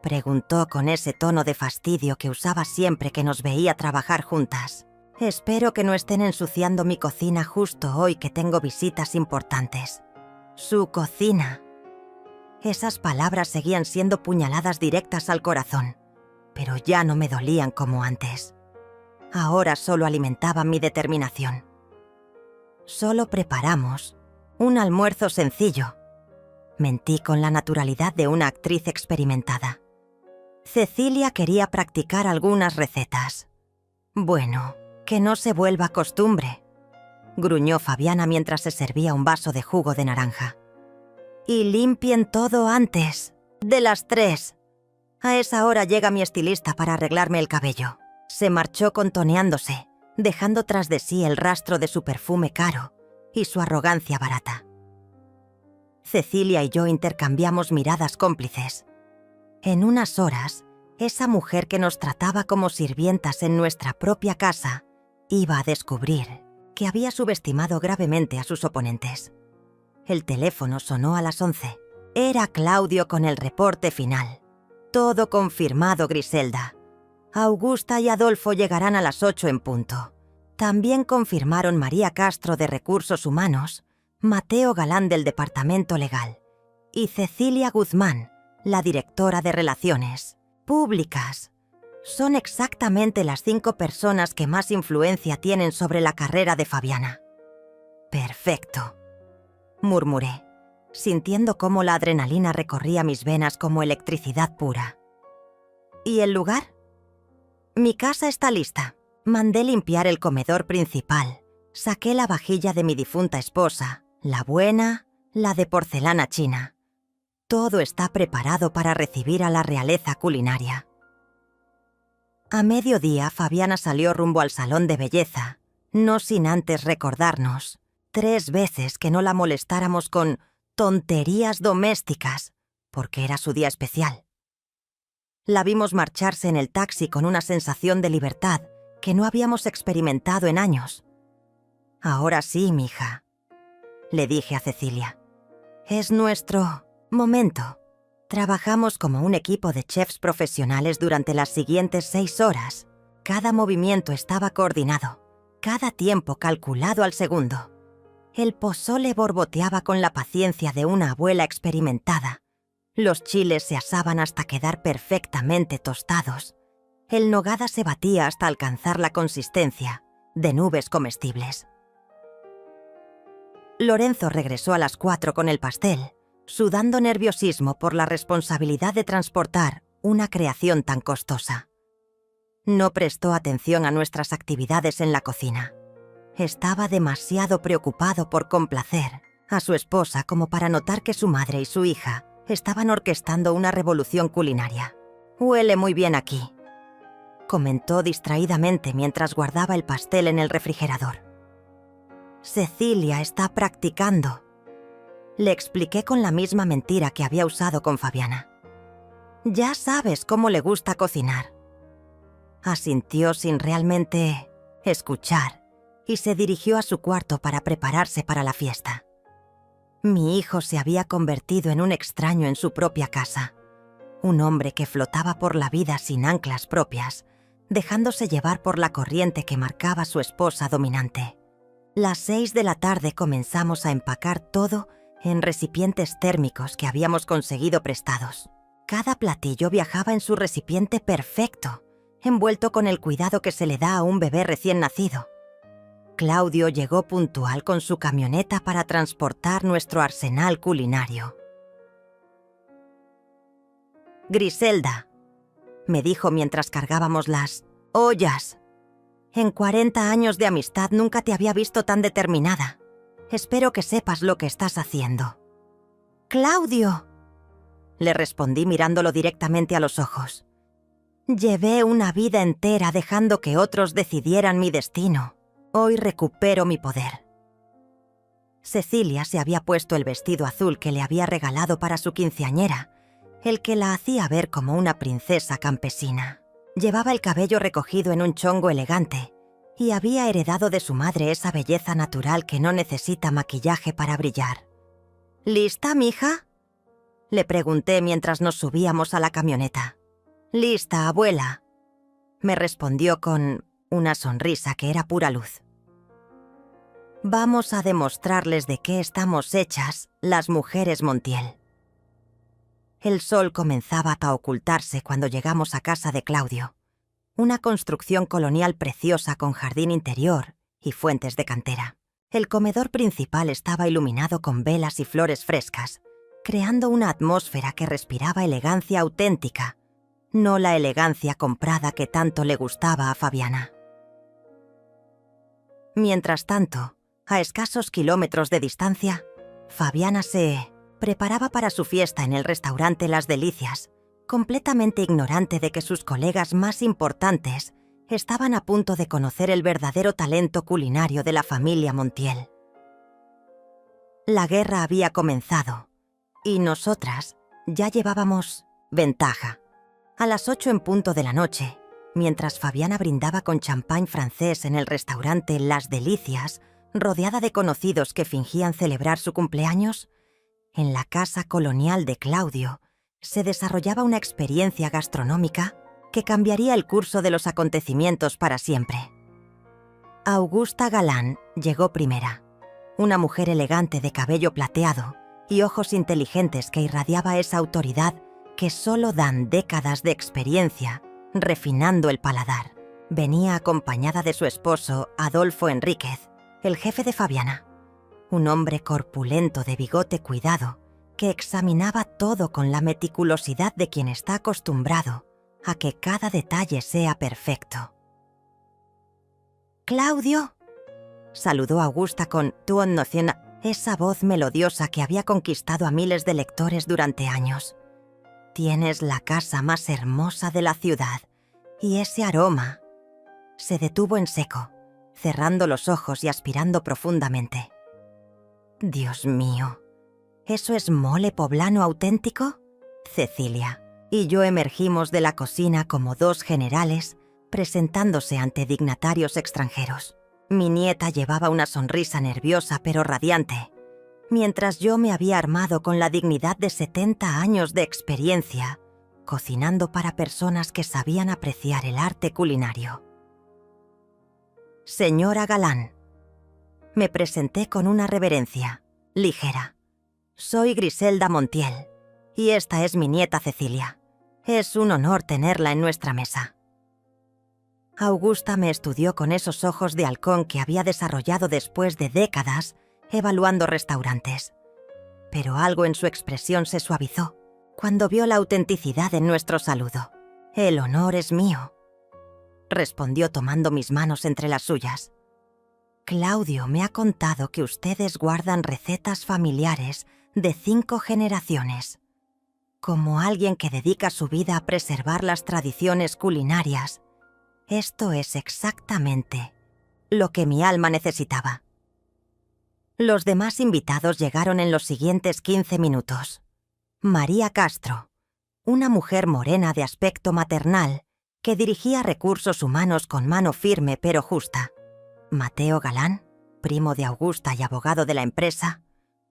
preguntó con ese tono de fastidio que usaba siempre que nos veía trabajar juntas. Espero que no estén ensuciando mi cocina justo hoy que tengo visitas importantes. Su cocina. Esas palabras seguían siendo puñaladas directas al corazón, pero ya no me dolían como antes. Ahora solo alimentaban mi determinación. Solo preparamos un almuerzo sencillo. Mentí con la naturalidad de una actriz experimentada. Cecilia quería practicar algunas recetas. Bueno, que no se vuelva costumbre, gruñó Fabiana mientras se servía un vaso de jugo de naranja. Y limpien todo antes de las 3. A esa hora llega mi estilista para arreglarme el cabello. Se marchó contoneándose, dejando tras de sí el rastro de su perfume caro y su arrogancia barata. Cecilia y yo intercambiamos miradas cómplices. En unas horas, esa mujer que nos trataba como sirvientas en nuestra propia casa iba a descubrir que había subestimado gravemente a sus oponentes. El teléfono sonó a las 11. Era Claudio con el reporte final. Todo confirmado, Griselda. Augusta y Adolfo llegarán a las 8 en punto. También confirmaron María Castro de Recursos Humanos, Mateo Galán del Departamento Legal y Cecilia Guzmán, la directora de Relaciones Públicas. Son exactamente las 5 personas que más influencia tienen sobre la carrera de Fabiana. Perfecto, murmuré, sintiendo cómo la adrenalina recorría mis venas como electricidad pura. ¿Y el lugar? Mi casa está lista. Mandé limpiar el comedor principal. Saqué la vajilla de mi difunta esposa, la buena, la de porcelana china. Todo está preparado para recibir a la realeza culinaria. A mediodía, Fabiana salió rumbo al salón de belleza, no sin antes recordarnos 3 veces que no la molestáramos con tonterías domésticas, porque era su día especial. La vimos marcharse en el taxi con una sensación de libertad que no habíamos experimentado en años. Ahora sí, mija, le dije a Cecilia. Es nuestro momento. Trabajamos como un equipo de chefs profesionales durante las siguientes 6 horas. Cada movimiento estaba coordinado, cada tiempo calculado al segundo. El pozole borboteaba con la paciencia de una abuela experimentada. Los chiles se asaban hasta quedar perfectamente tostados. El nogada se batía hasta alcanzar la consistencia de nubes comestibles. Lorenzo regresó a las 4 con el pastel, sudando nerviosismo por la responsabilidad de transportar una creación tan costosa. No prestó atención a nuestras actividades en la cocina. Estaba demasiado preocupado por complacer a su esposa como para notar que su madre y su hija estaban orquestando una revolución culinaria. «Huele muy bien aquí», comentó distraídamente mientras guardaba el pastel en el refrigerador. «Cecilia está practicando», le expliqué con la misma mentira que había usado con Fabiana. «Ya sabes cómo le gusta cocinar». Asintió sin realmente escuchar y se dirigió a su cuarto para prepararse para la fiesta. Mi hijo se había convertido en un extraño en su propia casa, un hombre que flotaba por la vida sin anclas propias, dejándose llevar por la corriente que marcaba su esposa dominante. Las 6 de la tarde comenzamos a empacar todo en recipientes térmicos que habíamos conseguido prestados. Cada platillo viajaba en su recipiente perfecto, envuelto con el cuidado que se le da a un bebé recién nacido. Claudio llegó puntual con su camioneta para transportar nuestro arsenal culinario. «Griselda», me dijo mientras cargábamos las ollas. «En 40 años de amistad nunca te había visto tan determinada. Espero que sepas lo que estás haciendo». «¡Claudio!», le respondí mirándolo directamente a los ojos. Llevé una vida entera dejando que otros decidieran mi destino. Hoy recupero mi poder. Cecilia se había puesto el vestido azul que le había regalado para su quinceañera, el que la hacía ver como una princesa campesina. Llevaba el cabello recogido en un chongo elegante y había heredado de su madre esa belleza natural que no necesita maquillaje para brillar. ¿Lista, mija?, le pregunté mientras nos subíamos a la camioneta. «Lista, abuela», me respondió con una sonrisa que era pura luz. Vamos a demostrarles de qué estamos hechas las mujeres Montiel. El sol comenzaba a ocultarse cuando llegamos a casa de Claudio, una construcción colonial preciosa con jardín interior y fuentes de cantera. El comedor principal estaba iluminado con velas y flores frescas, creando una atmósfera que respiraba elegancia auténtica, no la elegancia comprada que tanto le gustaba a Fabiana. Mientras tanto, a escasos kilómetros de distancia, Fabiana se preparaba para su fiesta en el restaurante Las Delicias, completamente ignorante de que sus colegas más importantes estaban a punto de conocer el verdadero talento culinario de la familia Montiel. La guerra había comenzado, y nosotras ya llevábamos ventaja. A las 8 en punto de la noche, mientras Fabiana brindaba con champán francés en el restaurante Las Delicias, rodeada de conocidos que fingían celebrar su cumpleaños, en la casa colonial de Claudio se desarrollaba una experiencia gastronómica que cambiaría el curso de los acontecimientos para siempre. Augusta Galán llegó primera, una mujer elegante de cabello plateado y ojos inteligentes que irradiaba esa autoridad que solo dan décadas de experiencia refinando el paladar. Venía acompañada de su esposo, Adolfo Enríquez, el jefe de Fabiana, un hombre corpulento de bigote cuidado que examinaba todo con la meticulosidad de quien está acostumbrado a que cada detalle sea perfecto. «Claudio», saludó Augusta con «ton noción», esa voz melodiosa que había conquistado a miles de lectores durante años. «Tienes la casa más hermosa de la ciudad y ese aroma». Se detuvo en seco, cerrando los ojos y aspirando profundamente. «Dios mío, ¿eso es mole poblano auténtico?». Cecilia y yo emergimos de la cocina como dos generales presentándose ante dignatarios extranjeros. Mi nieta llevaba una sonrisa nerviosa pero radiante, mientras yo me había armado con la dignidad de 70 años de experiencia, cocinando para personas que sabían apreciar el arte culinario. «Señora Galán», me presenté con una reverencia ligera. «Soy Griselda Montiel, y esta es mi nieta Cecilia. Es un honor tenerla en nuestra mesa». Augusta me estudió con esos ojos de halcón que había desarrollado después de décadas evaluando restaurantes. Pero algo en su expresión se suavizó cuando vio la autenticidad en nuestro saludo. «El honor es mío», respondió tomando mis manos entre las suyas. «Claudio me ha contado que ustedes guardan recetas familiares de 5 generaciones. Como alguien que dedica su vida a preservar las tradiciones culinarias, esto es exactamente lo que mi alma necesitaba». Los demás invitados llegaron en los siguientes 15 minutos. María Castro, una mujer morena de aspecto maternal que dirigía recursos humanos con mano firme pero justa. Mateo Galán, primo de Augusta y abogado de la empresa,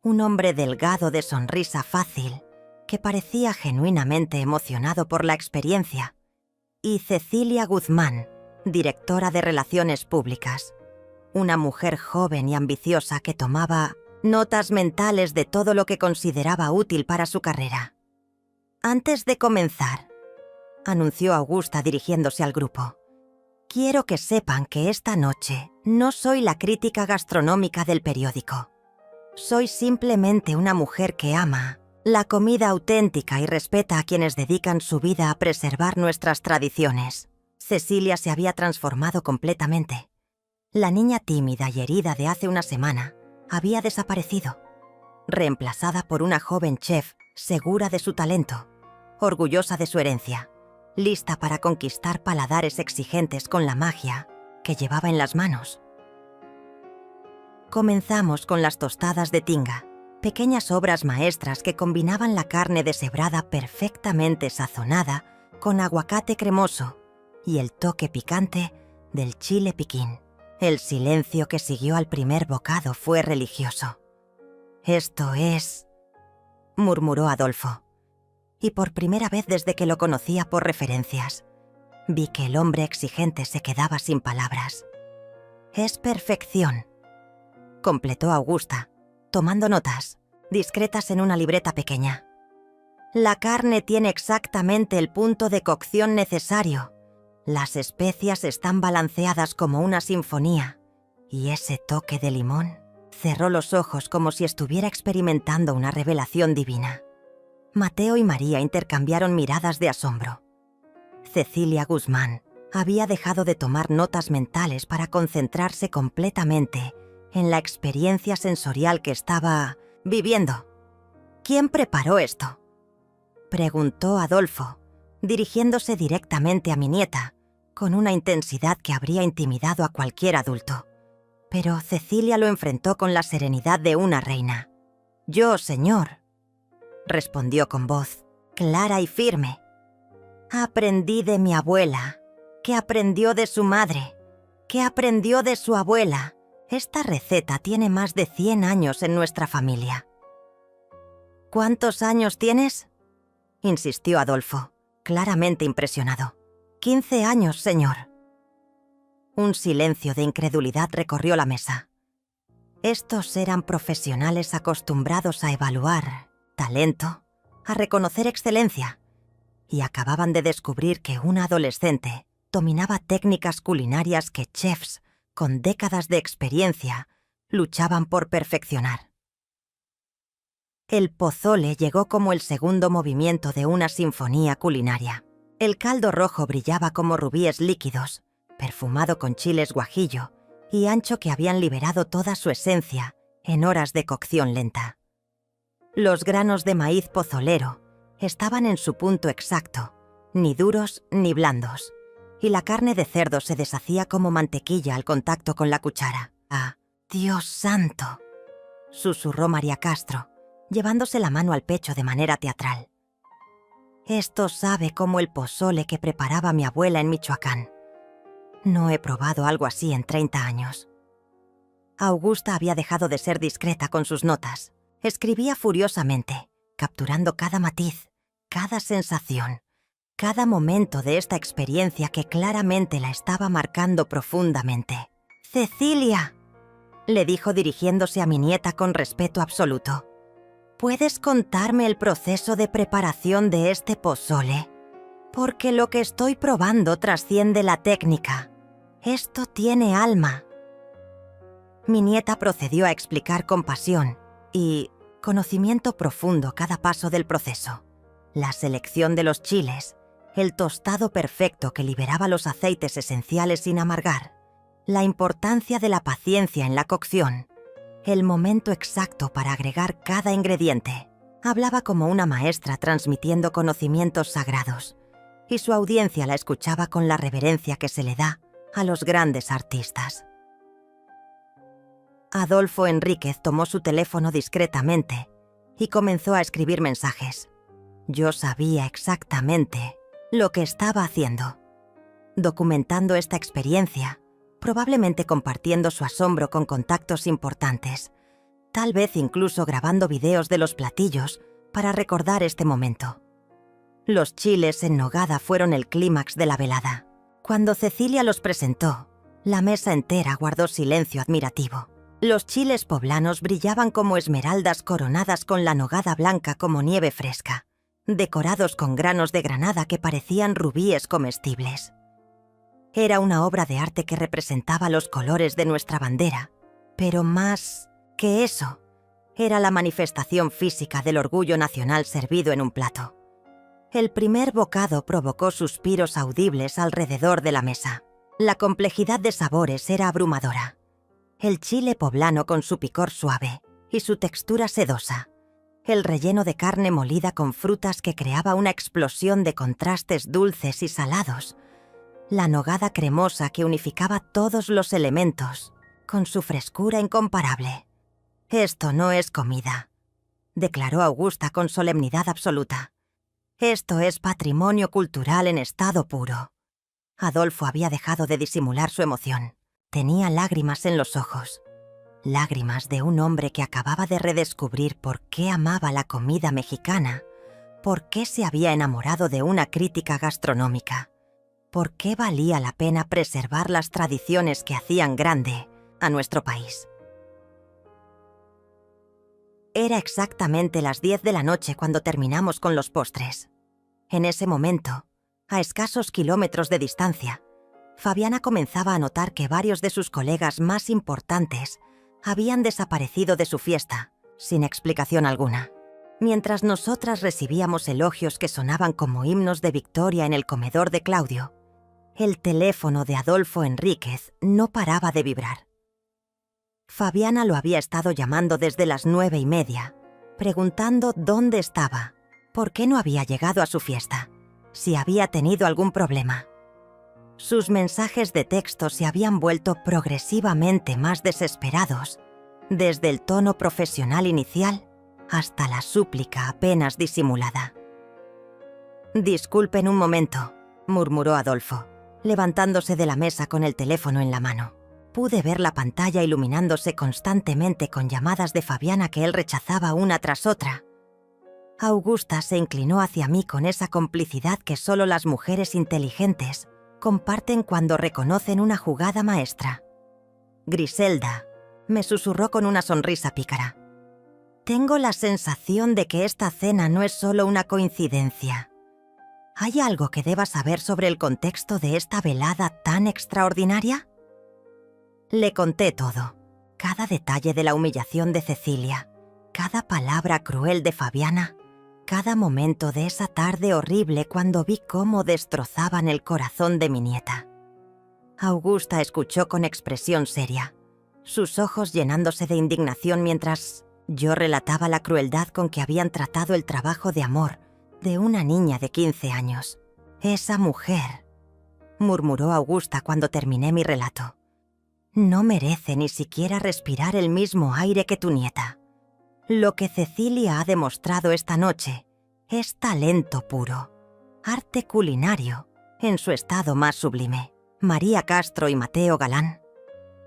un hombre delgado de sonrisa fácil que parecía genuinamente emocionado por la experiencia, y Cecilia Guzmán, directora de Relaciones Públicas, una mujer joven y ambiciosa que tomaba notas mentales de todo lo que consideraba útil para su carrera. «Antes de comenzar», anunció Augusta dirigiéndose al grupo, «quiero que sepan que esta noche no soy la crítica gastronómica del periódico. Soy simplemente una mujer que ama la comida auténtica y respeta a quienes dedican su vida a preservar nuestras tradiciones». Cecilia se había transformado completamente. La niña tímida y herida de hace una semana había desaparecido, reemplazada por una joven chef segura de su talento, orgullosa de su herencia, lista para conquistar paladares exigentes con la magia que llevaba en las manos. Comenzamos con las tostadas de tinga, pequeñas obras maestras que combinaban la carne deshebrada perfectamente sazonada con aguacate cremoso y el toque picante del chile piquín. El silencio que siguió al primer bocado fue religioso. «Esto es», murmuró Adolfo. Y por primera vez desde que lo conocía por referencias, vi que el hombre exigente se quedaba sin palabras. «Es perfección», completó Augusta, tomando notas, discretas en una libreta pequeña. «La carne tiene exactamente el punto de cocción necesario. Las especias están balanceadas como una sinfonía. Y ese toque de limón». Cerró los ojos como si estuviera experimentando una revelación divina. Mateo y María intercambiaron miradas de asombro. Cecilia Guzmán había dejado de tomar notas mentales para concentrarse completamente en la experiencia sensorial que estaba viviendo. «¿Quién preparó esto?», preguntó Adolfo, dirigiéndose directamente a mi nieta, con una intensidad que habría intimidado a cualquier adulto. Pero Cecilia lo enfrentó con la serenidad de una reina. «Yo, señor», respondió con voz clara y firme. «Aprendí de mi abuela, que aprendió de su madre, que aprendió de su abuela. Esta receta tiene más de 100 años en nuestra familia». «¿Cuántos años tienes?», insistió Adolfo, claramente impresionado. «15 años, señor». Un silencio de incredulidad recorrió la mesa. Estos eran profesionales acostumbrados a evaluar talento, a reconocer excelencia, y acababan de descubrir que una adolescente dominaba técnicas culinarias que chefs con décadas de experiencia luchaban por perfeccionar. El pozole llegó como el segundo movimiento de una sinfonía culinaria. El caldo rojo brillaba como rubíes líquidos, perfumado con chiles guajillo y ancho que habían liberado toda su esencia en horas de cocción lenta. Los granos de maíz pozolero estaban en su punto exacto, ni duros ni blandos, y la carne de cerdo se deshacía como mantequilla al contacto con la cuchara. «¡Ah, Dios santo!», susurró María Castro, llevándose la mano al pecho de manera teatral. «Esto sabe como el pozole que preparaba mi abuela en Michoacán. No he probado algo así en 30 años». Augusta había dejado de ser discreta con sus notas. Escribía furiosamente, capturando cada matiz, cada sensación, cada momento de esta experiencia que claramente la estaba marcando profundamente. «Cecilia», le dijo dirigiéndose a mi nieta con respeto absoluto, «¿puedes contarme el proceso de preparación de este pozole? Porque lo que estoy probando trasciende la técnica. Esto tiene alma». Mi nieta procedió a explicar con pasión y conocimiento profundo cada paso del proceso. La selección de los chiles, el tostado perfecto que liberaba los aceites esenciales sin amargar, la importancia de la paciencia en la cocción, el momento exacto para agregar cada ingrediente. Hablaba como una maestra transmitiendo conocimientos sagrados, y su audiencia la escuchaba con la reverencia que se le da a los grandes artistas. Adolfo Enríquez tomó su teléfono discretamente y comenzó a escribir mensajes. Yo sabía exactamente lo que estaba haciendo, documentando esta experiencia, probablemente compartiendo su asombro con contactos importantes, tal vez incluso grabando videos de los platillos para recordar este momento. Los chiles en nogada fueron el clímax de la velada. Cuando Cecilia los presentó, la mesa entera guardó silencio admirativo. Los chiles poblanos brillaban como esmeraldas coronadas con la nogada blanca como nieve fresca, decorados con granos de granada que parecían rubíes comestibles. Era una obra de arte que representaba los colores de nuestra bandera, pero más que eso, era la manifestación física del orgullo nacional servido en un plato. El primer bocado provocó suspiros audibles alrededor de la mesa. La complejidad de sabores era abrumadora. El chile poblano con su picor suave y su textura sedosa, el relleno de carne molida con frutas que creaba una explosión de contrastes dulces y salados, la nogada cremosa que unificaba todos los elementos, con su frescura incomparable. «Esto no es comida», declaró Augusta con solemnidad absoluta. «Esto es patrimonio cultural en estado puro». Adolfo había dejado de disimular su emoción. Tenía lágrimas en los ojos. Lágrimas de un hombre que acababa de redescubrir por qué amaba la comida mexicana, por qué se había enamorado de una crítica gastronómica, por qué valía la pena preservar las tradiciones que hacían grande a nuestro país. Era exactamente las 10 de la noche cuando terminamos con los postres. En ese momento, a escasos kilómetros de distancia, Fabiana comenzaba a notar que varios de sus colegas más importantes habían desaparecido de su fiesta, sin explicación alguna. Mientras nosotras recibíamos elogios que sonaban como himnos de victoria en el comedor de Claudio, el teléfono de Adolfo Enríquez no paraba de vibrar. Fabiana lo había estado llamando desde las 9:30, preguntando dónde estaba, por qué no había llegado a su fiesta, si había tenido algún problema. Sus mensajes de texto se habían vuelto progresivamente más desesperados, desde el tono profesional inicial hasta la súplica apenas disimulada. «Disculpen un momento», murmuró Adolfo, levantándose de la mesa con el teléfono en la mano. Pude ver la pantalla iluminándose constantemente con llamadas de Fabiana que él rechazaba una tras otra. Augusta se inclinó hacia mí con esa complicidad que solo las mujeres inteligentes comparten cuando reconocen una jugada maestra. «Griselda», me susurró con una sonrisa pícara. «Tengo la sensación de que esta cena no es solo una coincidencia. ¿Hay algo que deba saber sobre el contexto de esta velada tan extraordinaria?» Le conté todo, cada detalle de la humillación de Cecilia, cada palabra cruel de Fabiana, cada momento de esa tarde horrible cuando vi cómo destrozaban el corazón de mi nieta. Augusta escuchó con expresión seria, sus ojos llenándose de indignación mientras yo relataba la crueldad con que habían tratado el trabajo de amor de una niña de 15 años. «Esa mujer», murmuró Augusta cuando terminé mi relato, «no merece ni siquiera respirar el mismo aire que tu nieta. Lo que Cecilia ha demostrado esta noche es talento puro, arte culinario en su estado más sublime». María Castro y Mateo Galán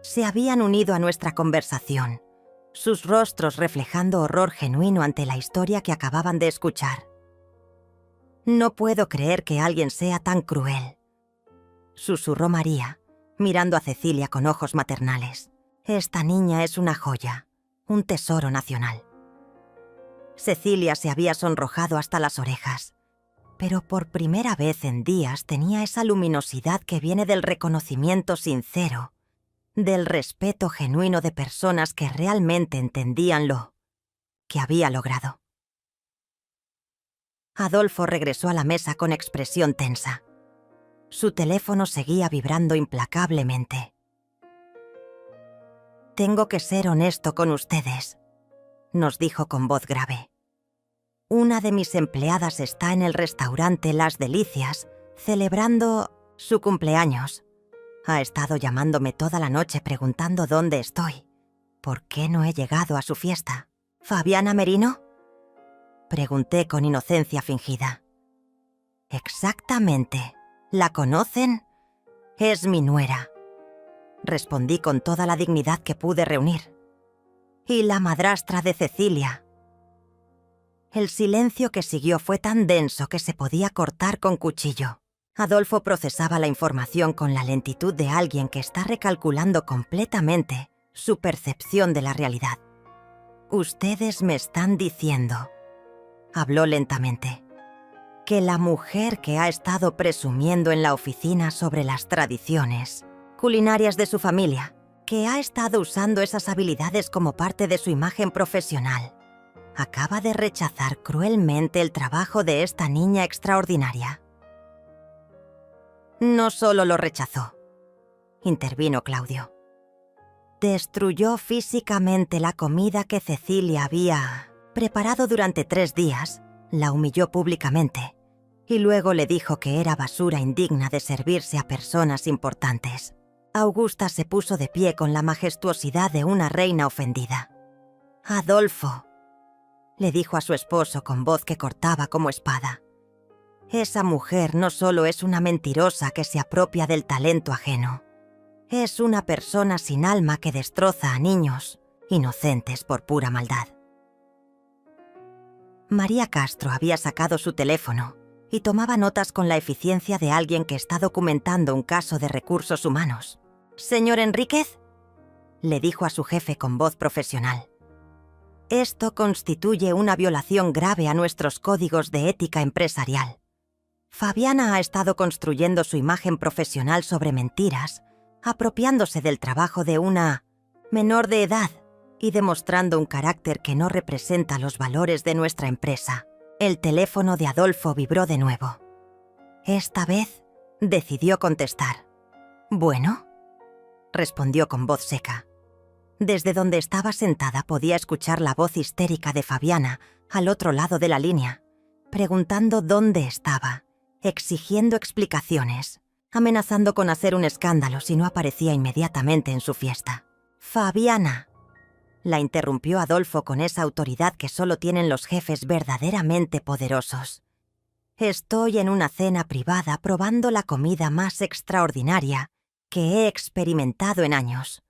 se habían unido a nuestra conversación, sus rostros reflejando horror genuino ante la historia que acababan de escuchar. «No puedo creer que alguien sea tan cruel», susurró María, mirando a Cecilia con ojos maternales. «Esta niña es una joya, un tesoro nacional». Cecilia se había sonrojado hasta las orejas, pero por primera vez en días tenía esa luminosidad que viene del reconocimiento sincero, del respeto genuino de personas que realmente entendían lo que había logrado. Adolfo regresó a la mesa con expresión tensa. Su teléfono seguía vibrando implacablemente. «Tengo que ser honesto con ustedes», nos dijo con voz grave. «Una de mis empleadas está en el restaurante Las Delicias celebrando su cumpleaños. Ha estado llamándome toda la noche preguntando dónde estoy. ¿Por qué no he llegado a su fiesta? ¿Fabiana Merino?», pregunté con inocencia fingida. «Exactamente. ¿La conocen? Es mi nuera», respondí con toda la dignidad que pude reunir. «Y la madrastra de Cecilia». El silencio que siguió fue tan denso que se podía cortar con cuchillo. Adolfo procesaba la información con la lentitud de alguien que está recalculando completamente su percepción de la realidad. «Ustedes me están diciendo», habló lentamente, «que la mujer que ha estado presumiendo en la oficina sobre las tradiciones culinarias de su familia, que ha estado usando esas habilidades como parte de su imagen profesional, acaba de rechazar cruelmente el trabajo de esta niña extraordinaria». «No solo lo rechazó», intervino Claudio. «Destruyó físicamente la comida que Cecilia había Preparado durante 3 días, la humilló públicamente y luego le dijo que era basura indigna de servirse a personas importantes. Augusta se puso de pie con la majestuosidad de una reina ofendida. «Adolfo», le dijo a su esposo con voz que cortaba como espada. «Esa mujer no solo es una mentirosa que se apropia del talento ajeno, es una persona sin alma que destroza a niños inocentes por pura maldad». María Castro había sacado su teléfono y tomaba notas con la eficiencia de alguien que está documentando un caso de recursos humanos. «Señor Enríquez», le dijo a su jefe con voz profesional. «Esto constituye una violación grave a nuestros códigos de ética empresarial. Fabiana ha estado construyendo su imagen profesional sobre mentiras, apropiándose del trabajo de una menor de edad y demostrando un carácter que no representa los valores de nuestra empresa». El teléfono de Adolfo vibró de nuevo. Esta vez decidió contestar. «Bueno», respondió con voz seca. Desde donde estaba sentada podía escuchar la voz histérica de Fabiana al otro lado de la línea, preguntando dónde estaba, exigiendo explicaciones, amenazando con hacer un escándalo si no aparecía inmediatamente en su fiesta. «Fabiana», la interrumpió Adolfo con esa autoridad que solo tienen los jefes verdaderamente poderosos. «Estoy en una cena privada probando la comida más extraordinaria que he experimentado en años.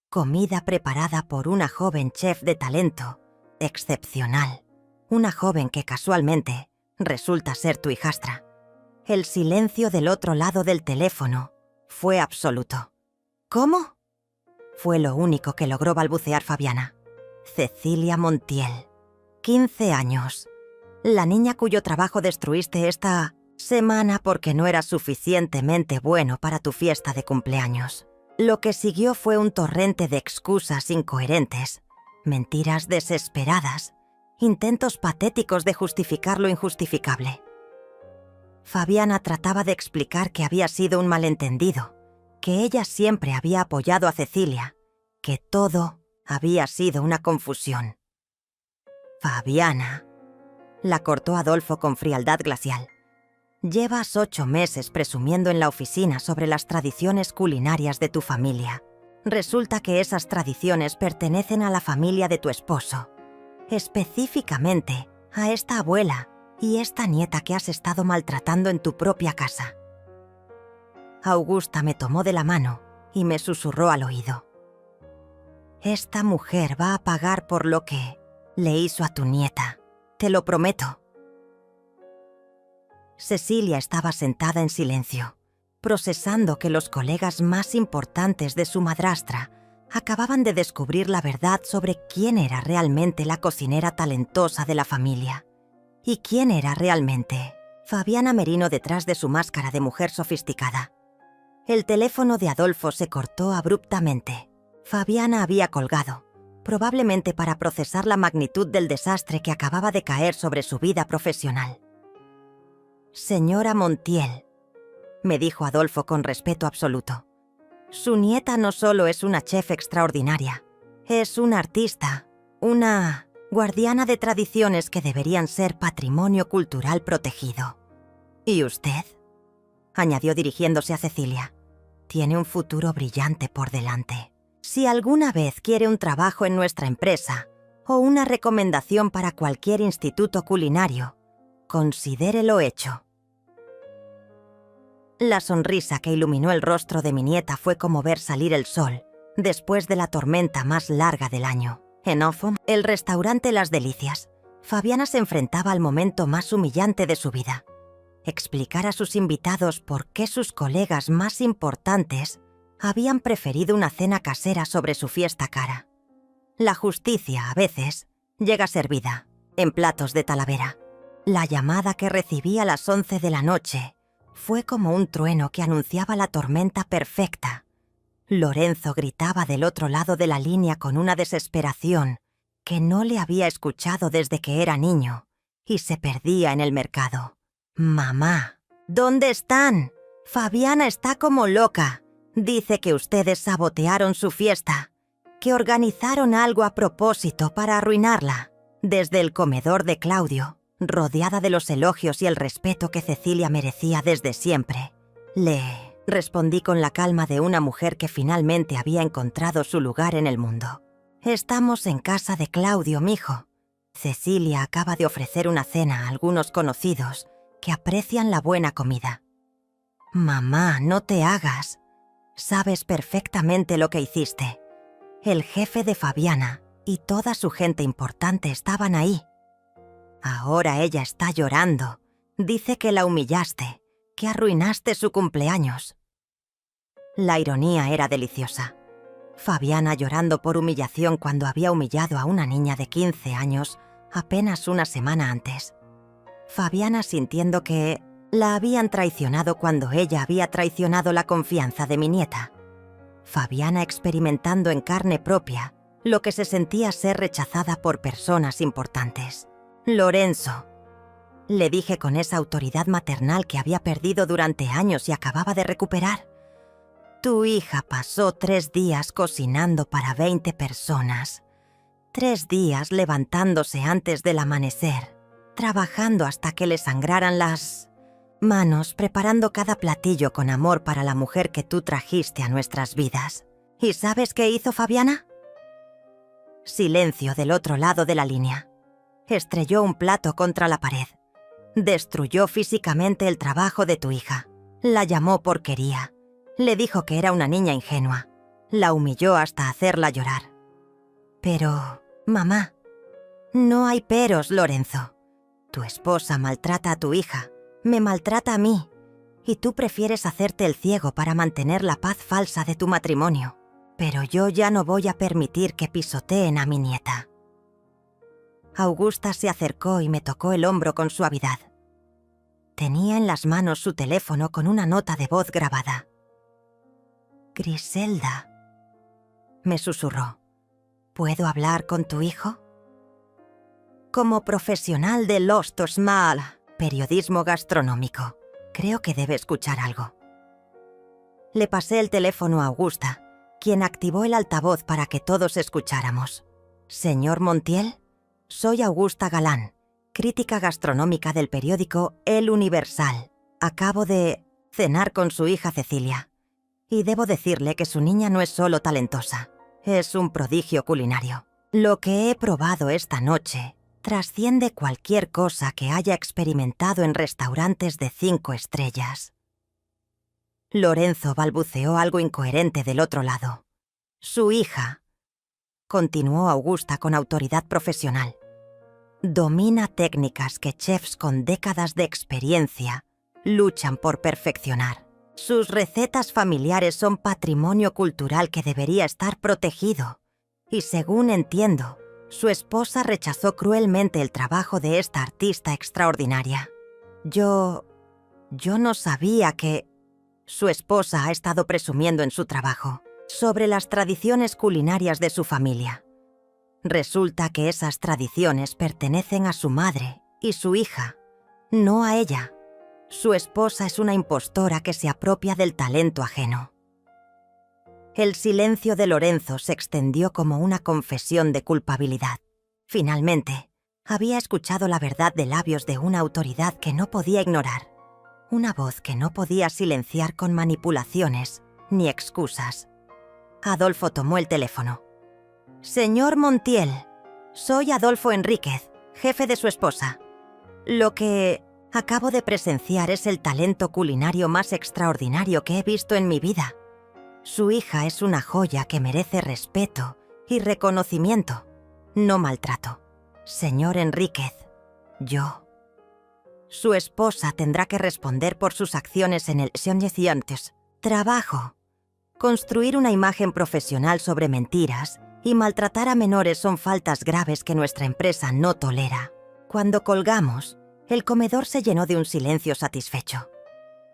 Comida preparada por una joven chef de talento excepcional. Una joven que casualmente resulta ser tu hijastra». El silencio del otro lado del teléfono fue absoluto. «¿Cómo?», fue lo único que logró balbucear Fabiana. «Cecilia Montiel, 15 años. La niña cuyo trabajo destruiste esta semana porque no era suficientemente bueno para tu fiesta de cumpleaños». Lo que siguió fue un torrente de excusas incoherentes, mentiras desesperadas, intentos patéticos de justificar lo injustificable. Fabiana trataba de explicar que había sido un malentendido, que ella siempre había apoyado a Cecilia, que todo había sido una confusión. «Fabiana», la cortó Adolfo con frialdad glacial. «Llevas 8 meses presumiendo en la oficina sobre las tradiciones culinarias de tu familia. Resulta que esas tradiciones pertenecen a la familia de tu esposo, específicamente a esta abuela y esta nieta que has estado maltratando en tu propia casa». Augusta me tomó de la mano y me susurró al oído. «Esta mujer va a pagar por lo que le hizo a tu nieta, te lo prometo». Cecilia estaba sentada en silencio, procesando que los colegas más importantes de su madrastra acababan de descubrir la verdad sobre quién era realmente la cocinera talentosa de la familia y quién era realmente Fabiana Merino detrás de su máscara de mujer sofisticada. El teléfono de Adolfo se cortó abruptamente. Fabiana había colgado, probablemente para procesar la magnitud del desastre que acababa de caer sobre su vida profesional. «Señora Montiel», me dijo Adolfo con respeto absoluto, «su nieta no solo es una chef extraordinaria, es una artista, una guardiana de tradiciones que deberían ser patrimonio cultural protegido. Y usted», añadió dirigiéndose a Cecilia, «tiene un futuro brillante por delante. Si alguna vez quiere un trabajo en nuestra empresa o una recomendación para cualquier instituto culinario, considérelo hecho». La sonrisa que iluminó el rostro de mi nieta fue como ver salir el sol después de la tormenta más larga del año. En Offham, el restaurante Las Delicias, Fabiana se enfrentaba al momento más humillante de su vida. Explicar a sus invitados por qué sus colegas más importantes habían preferido una cena casera sobre su fiesta cara. La justicia, a veces, llega servida, en platos de Talavera. La llamada que recibí a las 11 de la noche fue como un trueno que anunciaba la tormenta perfecta. Lorenzo gritaba del otro lado de la línea con una desesperación que no le había escuchado desde que era niño y se perdía en el mercado. «Mamá, ¿dónde están? Fabiana está como loca. Dice que ustedes sabotearon su fiesta, que organizaron algo a propósito para arruinarla. Desde el comedor de Claudio, rodeada de los elogios y el respeto que Cecilia merecía desde siempre, le respondí con la calma de una mujer que finalmente había encontrado su lugar en el mundo. «Estamos en casa de Claudio, mijo. Cecilia acaba de ofrecer una cena a algunos conocidos que aprecian la buena comida». «Mamá, no te hagas. Sabes perfectamente lo que hiciste. El jefe de Fabiana y toda su gente importante estaban ahí. Ahora ella está llorando. Dice que la humillaste, que arruinaste su cumpleaños». La ironía era deliciosa. Fabiana llorando por humillación cuando había humillado a una niña de 15 años apenas una semana antes. Fabiana sintiendo que la habían traicionado cuando ella había traicionado la confianza de mi nieta. Fabiana experimentando en carne propia lo que se sentía ser rechazada por personas importantes. «Lorenzo», le dije con esa autoridad maternal que había perdido durante años y acababa de recuperar, «tu hija pasó 3 días cocinando para 20 personas. 3 días levantándose antes del amanecer, trabajando hasta que le sangraran las manos, preparando cada platillo con amor para la mujer que tú trajiste a nuestras vidas. ¿Y sabes qué hizo Fabiana?». Silencio del otro lado de la línea. Estrelló un plato contra la pared. Destruyó físicamente el trabajo de tu hija. La llamó porquería. Le dijo que era una niña ingenua. La humilló hasta hacerla llorar. «Pero, mamá, no hay peros, Lorenzo. Tu esposa maltrata a tu hija, me maltrata a mí, y tú prefieres hacerte el ciego para mantener la paz falsa de tu matrimonio. Pero yo ya no voy a permitir que pisoteen a mi nieta». Augusta se acercó y me tocó el hombro con suavidad. Tenía en las manos su teléfono con una nota de voz grabada. «Griselda», me susurró, «¿puedo hablar con tu hijo?». Como profesional de Lost Small, periodismo gastronómico, creo que debe escuchar algo. Le pasé el teléfono a Augusta, quien activó el altavoz para que todos escucháramos. «Señor Montiel, soy Augusta Galán, crítica gastronómica del periódico El Universal. Acabo de cenar con su hija Cecilia. Y debo decirle que su niña no es solo talentosa, es un prodigio culinario. Lo que he probado esta noche trasciende cualquier cosa que haya experimentado en restaurantes de 5 estrellas». Lorenzo balbuceó algo incoherente del otro lado. «Su hija», continuó Augusta con autoridad profesional, «domina técnicas que chefs con décadas de experiencia luchan por perfeccionar. Sus recetas familiares son patrimonio cultural que debería estar protegido. Y según entiendo, su esposa rechazó cruelmente el trabajo de esta artista extraordinaria. Yo no sabía que su esposa ha estado presumiendo en su trabajo sobre las tradiciones culinarias de su familia. Resulta que esas tradiciones pertenecen a su madre y su hija, no a ella. Su esposa es una impostora que se apropia del talento ajeno». El silencio de Lorenzo se extendió como una confesión de culpabilidad. Finalmente, había escuchado la verdad de labios de una autoridad que no podía ignorar. Una voz que no podía silenciar con manipulaciones ni excusas. Adolfo tomó el teléfono. «Señor Montiel, soy Adolfo Enríquez, jefe de su esposa. Lo que acabo de presenciar es el talento culinario más extraordinario que he visto en mi vida. Su hija es una joya que merece respeto y reconocimiento, no maltrato. Señor Enríquez, yo. Su esposa tendrá que responder por sus acciones en el trabajo. Construir una imagen profesional sobre mentiras y maltratar a menores son faltas graves que nuestra empresa no tolera». Cuando colgamos, el comedor se llenó de un silencio satisfecho.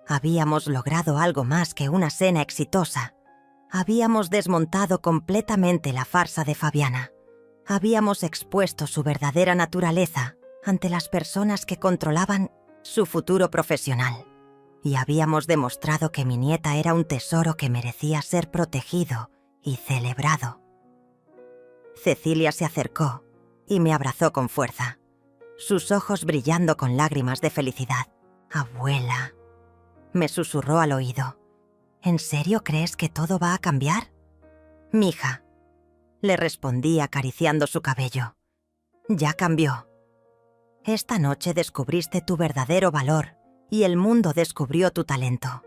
Habíamos logrado algo más que una cena exitosa. Habíamos desmontado completamente la farsa de Fabiana. Habíamos expuesto su verdadera naturaleza ante las personas que controlaban su futuro profesional. Y habíamos demostrado que mi nieta era un tesoro que merecía ser protegido y celebrado. Cecilia se acercó y me abrazó con fuerza, sus ojos brillando con lágrimas de felicidad. «Abuela», me susurró al oído, «¿en serio crees que todo va a cambiar?» «Mija», le respondí acariciando su cabello, «ya cambió. Esta noche descubriste tu verdadero valor y el mundo descubrió tu talento.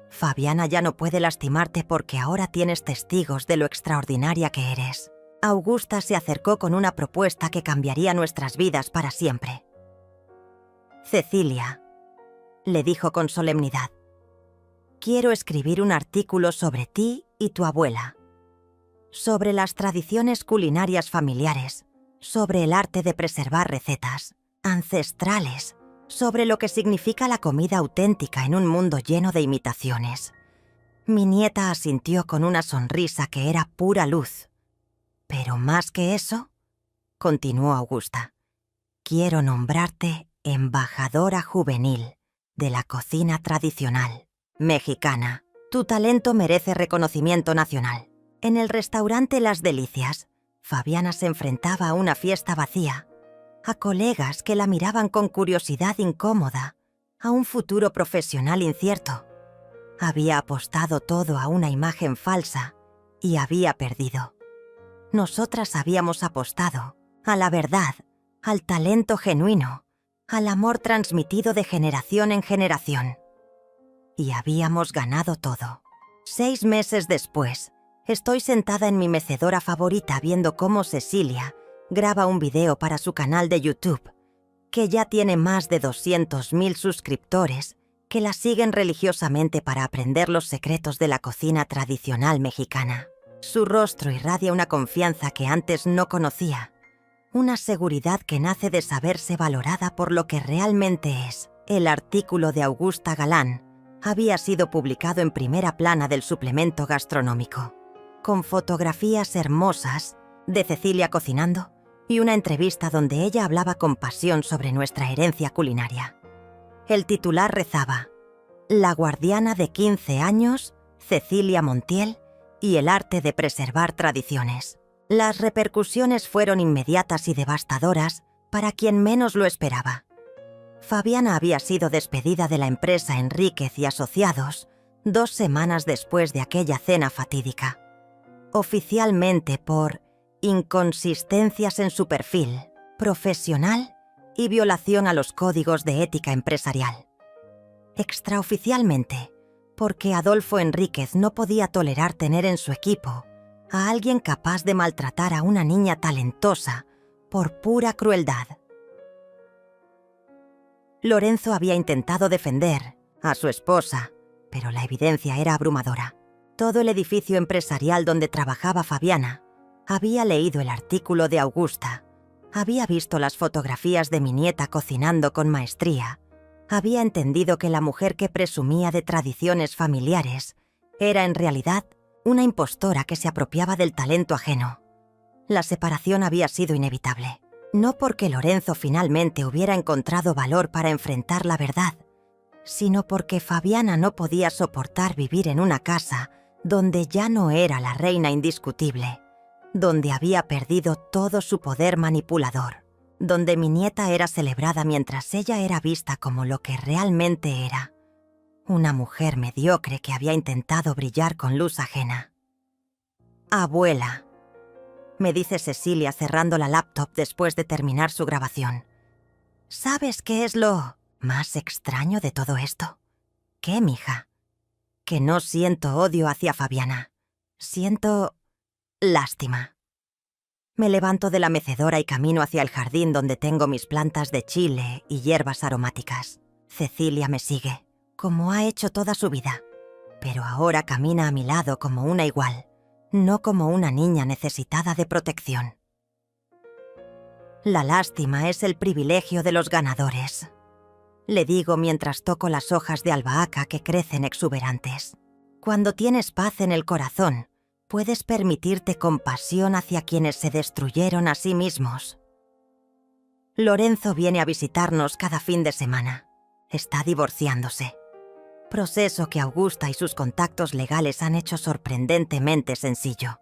Fabiana ya no puede lastimarte porque ahora tienes testigos de lo extraordinaria que eres». Augusta se acercó con una propuesta que cambiaría nuestras vidas para siempre. «Cecilia», le dijo con solemnidad, «quiero escribir un artículo sobre ti y tu abuela, sobre las tradiciones culinarias familiares, sobre el arte de preservar recetas ancestrales, sobre lo que significa la comida auténtica en un mundo lleno de imitaciones». Mi nieta asintió con una sonrisa que era pura luz. «Pero más que eso», continuó Augusta, «quiero nombrarte embajadora juvenil de la cocina tradicional mexicana. Tu talento merece reconocimiento nacional». En el restaurante Las Delicias, Fabiana se enfrentaba a una fiesta vacía, a colegas que la miraban con curiosidad incómoda, a un futuro profesional incierto. Había apostado todo a una imagen falsa y había perdido. Nosotras habíamos apostado a la verdad, al talento genuino, al amor transmitido de generación en generación. Y habíamos ganado todo. 6 meses después, estoy sentada en mi mecedora favorita viendo cómo Cecilia graba un video para su canal de YouTube, que ya tiene más de 200.000 suscriptores que la siguen religiosamente para aprender los secretos de la cocina tradicional mexicana. Su rostro irradia una confianza que antes no conocía, una seguridad que nace de saberse valorada por lo que realmente es. El artículo de Augusta Galán había sido publicado en primera plana del suplemento gastronómico, con fotografías hermosas de Cecilia cocinando y una entrevista donde ella hablaba con pasión sobre nuestra herencia culinaria. El titular rezaba: «La guardiana de 15 años, Cecilia Montiel, y el arte de preservar tradiciones». Las repercusiones fueron inmediatas y devastadoras para quien menos lo esperaba. Fabiana había sido despedida de la empresa Enríquez y Asociados 2 semanas después de aquella cena fatídica, oficialmente por inconsistencias en su perfil profesional y violación a los códigos de ética empresarial. Extraoficialmente, porque Adolfo Enríquez no podía tolerar tener en su equipo a alguien capaz de maltratar a una niña talentosa por pura crueldad. Lorenzo había intentado defender a su esposa, pero la evidencia era abrumadora. Todo el edificio empresarial donde trabajaba Fabiana había leído el artículo de Augusta, había visto las fotografías de mi nieta cocinando con maestría, había entendido que la mujer que presumía de tradiciones familiares era en realidad una impostora que se apropiaba del talento ajeno. La separación había sido inevitable, no porque Lorenzo finalmente hubiera encontrado valor para enfrentar la verdad, sino porque Fabiana no podía soportar vivir en una casa donde ya no era la reina indiscutible, donde había perdido todo su poder manipulador, donde mi nieta era celebrada mientras ella era vista como lo que realmente era, una mujer mediocre que había intentado brillar con luz ajena. «Abuela», me dice Cecilia cerrando la laptop después de terminar su grabación, ¿sabes qué es lo más extraño de todo esto? ¿Qué, mija? Que no siento odio hacia Fabiana. Siento lástima. Me levanto de la mecedora y camino hacia el jardín donde tengo mis plantas de chile y hierbas aromáticas. Cecilia me sigue, como ha hecho toda su vida, pero ahora camina a mi lado como una igual, no como una niña necesitada de protección. La lástima es el privilegio de los ganadores, le digo mientras toco las hojas de albahaca que crecen exuberantes. Cuando tienes paz en el corazón, puedes permitirte compasión hacia quienes se destruyeron a sí mismos. Lorenzo viene a visitarnos cada fin de semana. Está divorciándose. Proceso que Augusta y sus contactos legales han hecho sorprendentemente sencillo.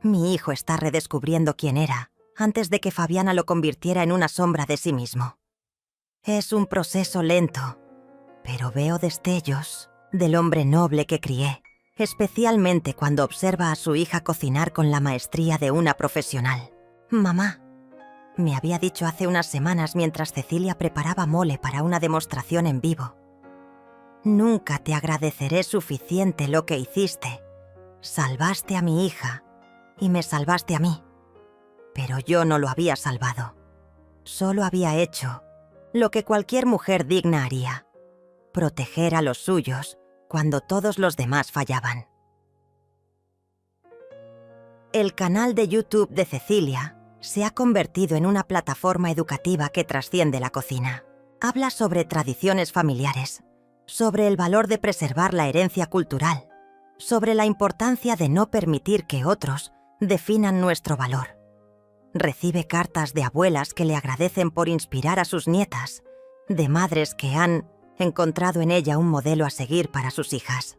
Mi hijo está redescubriendo quién era antes de que Fabiana lo convirtiera en una sombra de sí mismo. Es un proceso lento, pero veo destellos del hombre noble que crié, especialmente cuando observa a su hija cocinar con la maestría de una profesional. «Mamá», me había dicho hace unas semanas mientras Cecilia preparaba mole para una demostración en vivo. «Nunca te agradeceré suficiente lo que hiciste. Salvaste a mi hija y me salvaste a mí. Pero yo no lo había salvado. Solo había hecho lo que cualquier mujer digna haría: proteger a los suyos cuando todos los demás fallaban». El canal de YouTube de Cecilia se ha convertido en una plataforma educativa que trasciende la cocina. Habla sobre tradiciones familiares, sobre el valor de preservar la herencia cultural, sobre la importancia de no permitir que otros definan nuestro valor. Recibe cartas de abuelas que le agradecen por inspirar a sus nietas, de madres que han encontrado en ella un modelo a seguir para sus hijas.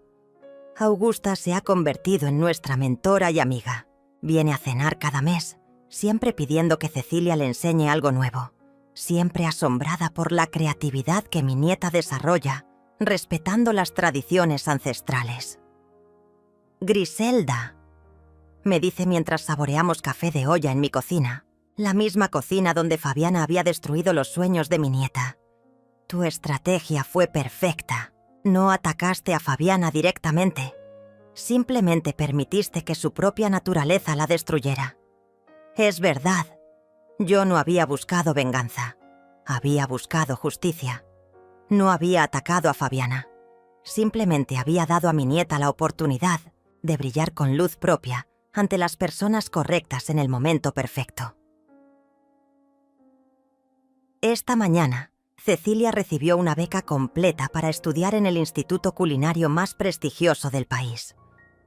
Augusta se ha convertido en nuestra mentora y amiga. Viene a cenar cada mes, siempre pidiendo que Cecilia le enseñe algo nuevo, siempre asombrada por la creatividad que mi nieta desarrolla, respetando las tradiciones ancestrales. «Griselda», me dice mientras saboreamos café de olla en mi cocina, la misma cocina donde Fabiana había destruido los sueños de mi nieta. «Tu estrategia fue perfecta. No atacaste a Fabiana directamente. Simplemente permitiste que su propia naturaleza la destruyera. Es verdad, yo no había buscado venganza. Había buscado justicia. No había atacado a Fabiana. Simplemente había dado a mi nieta la oportunidad de brillar con luz propia ante las personas correctas en el momento perfecto». Esta mañana, Cecilia recibió una beca completa para estudiar en el instituto culinario más prestigioso del país.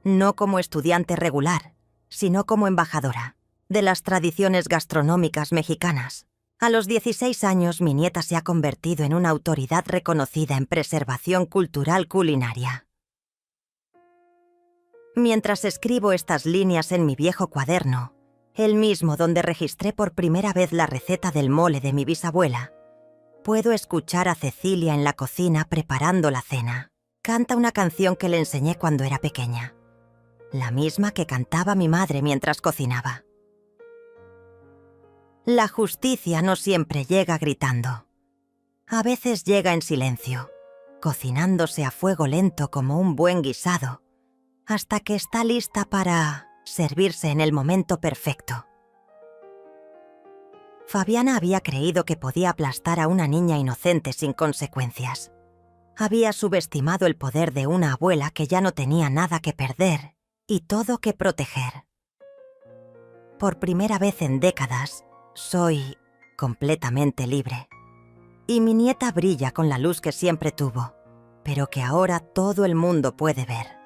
No como estudiante regular, sino como embajadora de las tradiciones gastronómicas mexicanas. A los 16 años, mi nieta se ha convertido en una autoridad reconocida en preservación cultural culinaria. Mientras escribo estas líneas en mi viejo cuaderno, el mismo donde registré por primera vez la receta del mole de mi bisabuela, puedo escuchar a Cecilia en la cocina preparando la cena. Canta una canción que le enseñé cuando era pequeña, la misma que cantaba mi madre mientras cocinaba. La justicia no siempre llega gritando. A veces llega en silencio, cocinándose a fuego lento como un buen guisado, hasta que está lista para servirse en el momento perfecto. Fabiana había creído que podía aplastar a una niña inocente sin consecuencias. Había subestimado el poder de una abuela que ya no tenía nada que perder y todo que proteger. Por primera vez en décadas, soy completamente libre. Y mi nieta brilla con la luz que siempre tuvo, pero que ahora todo el mundo puede ver.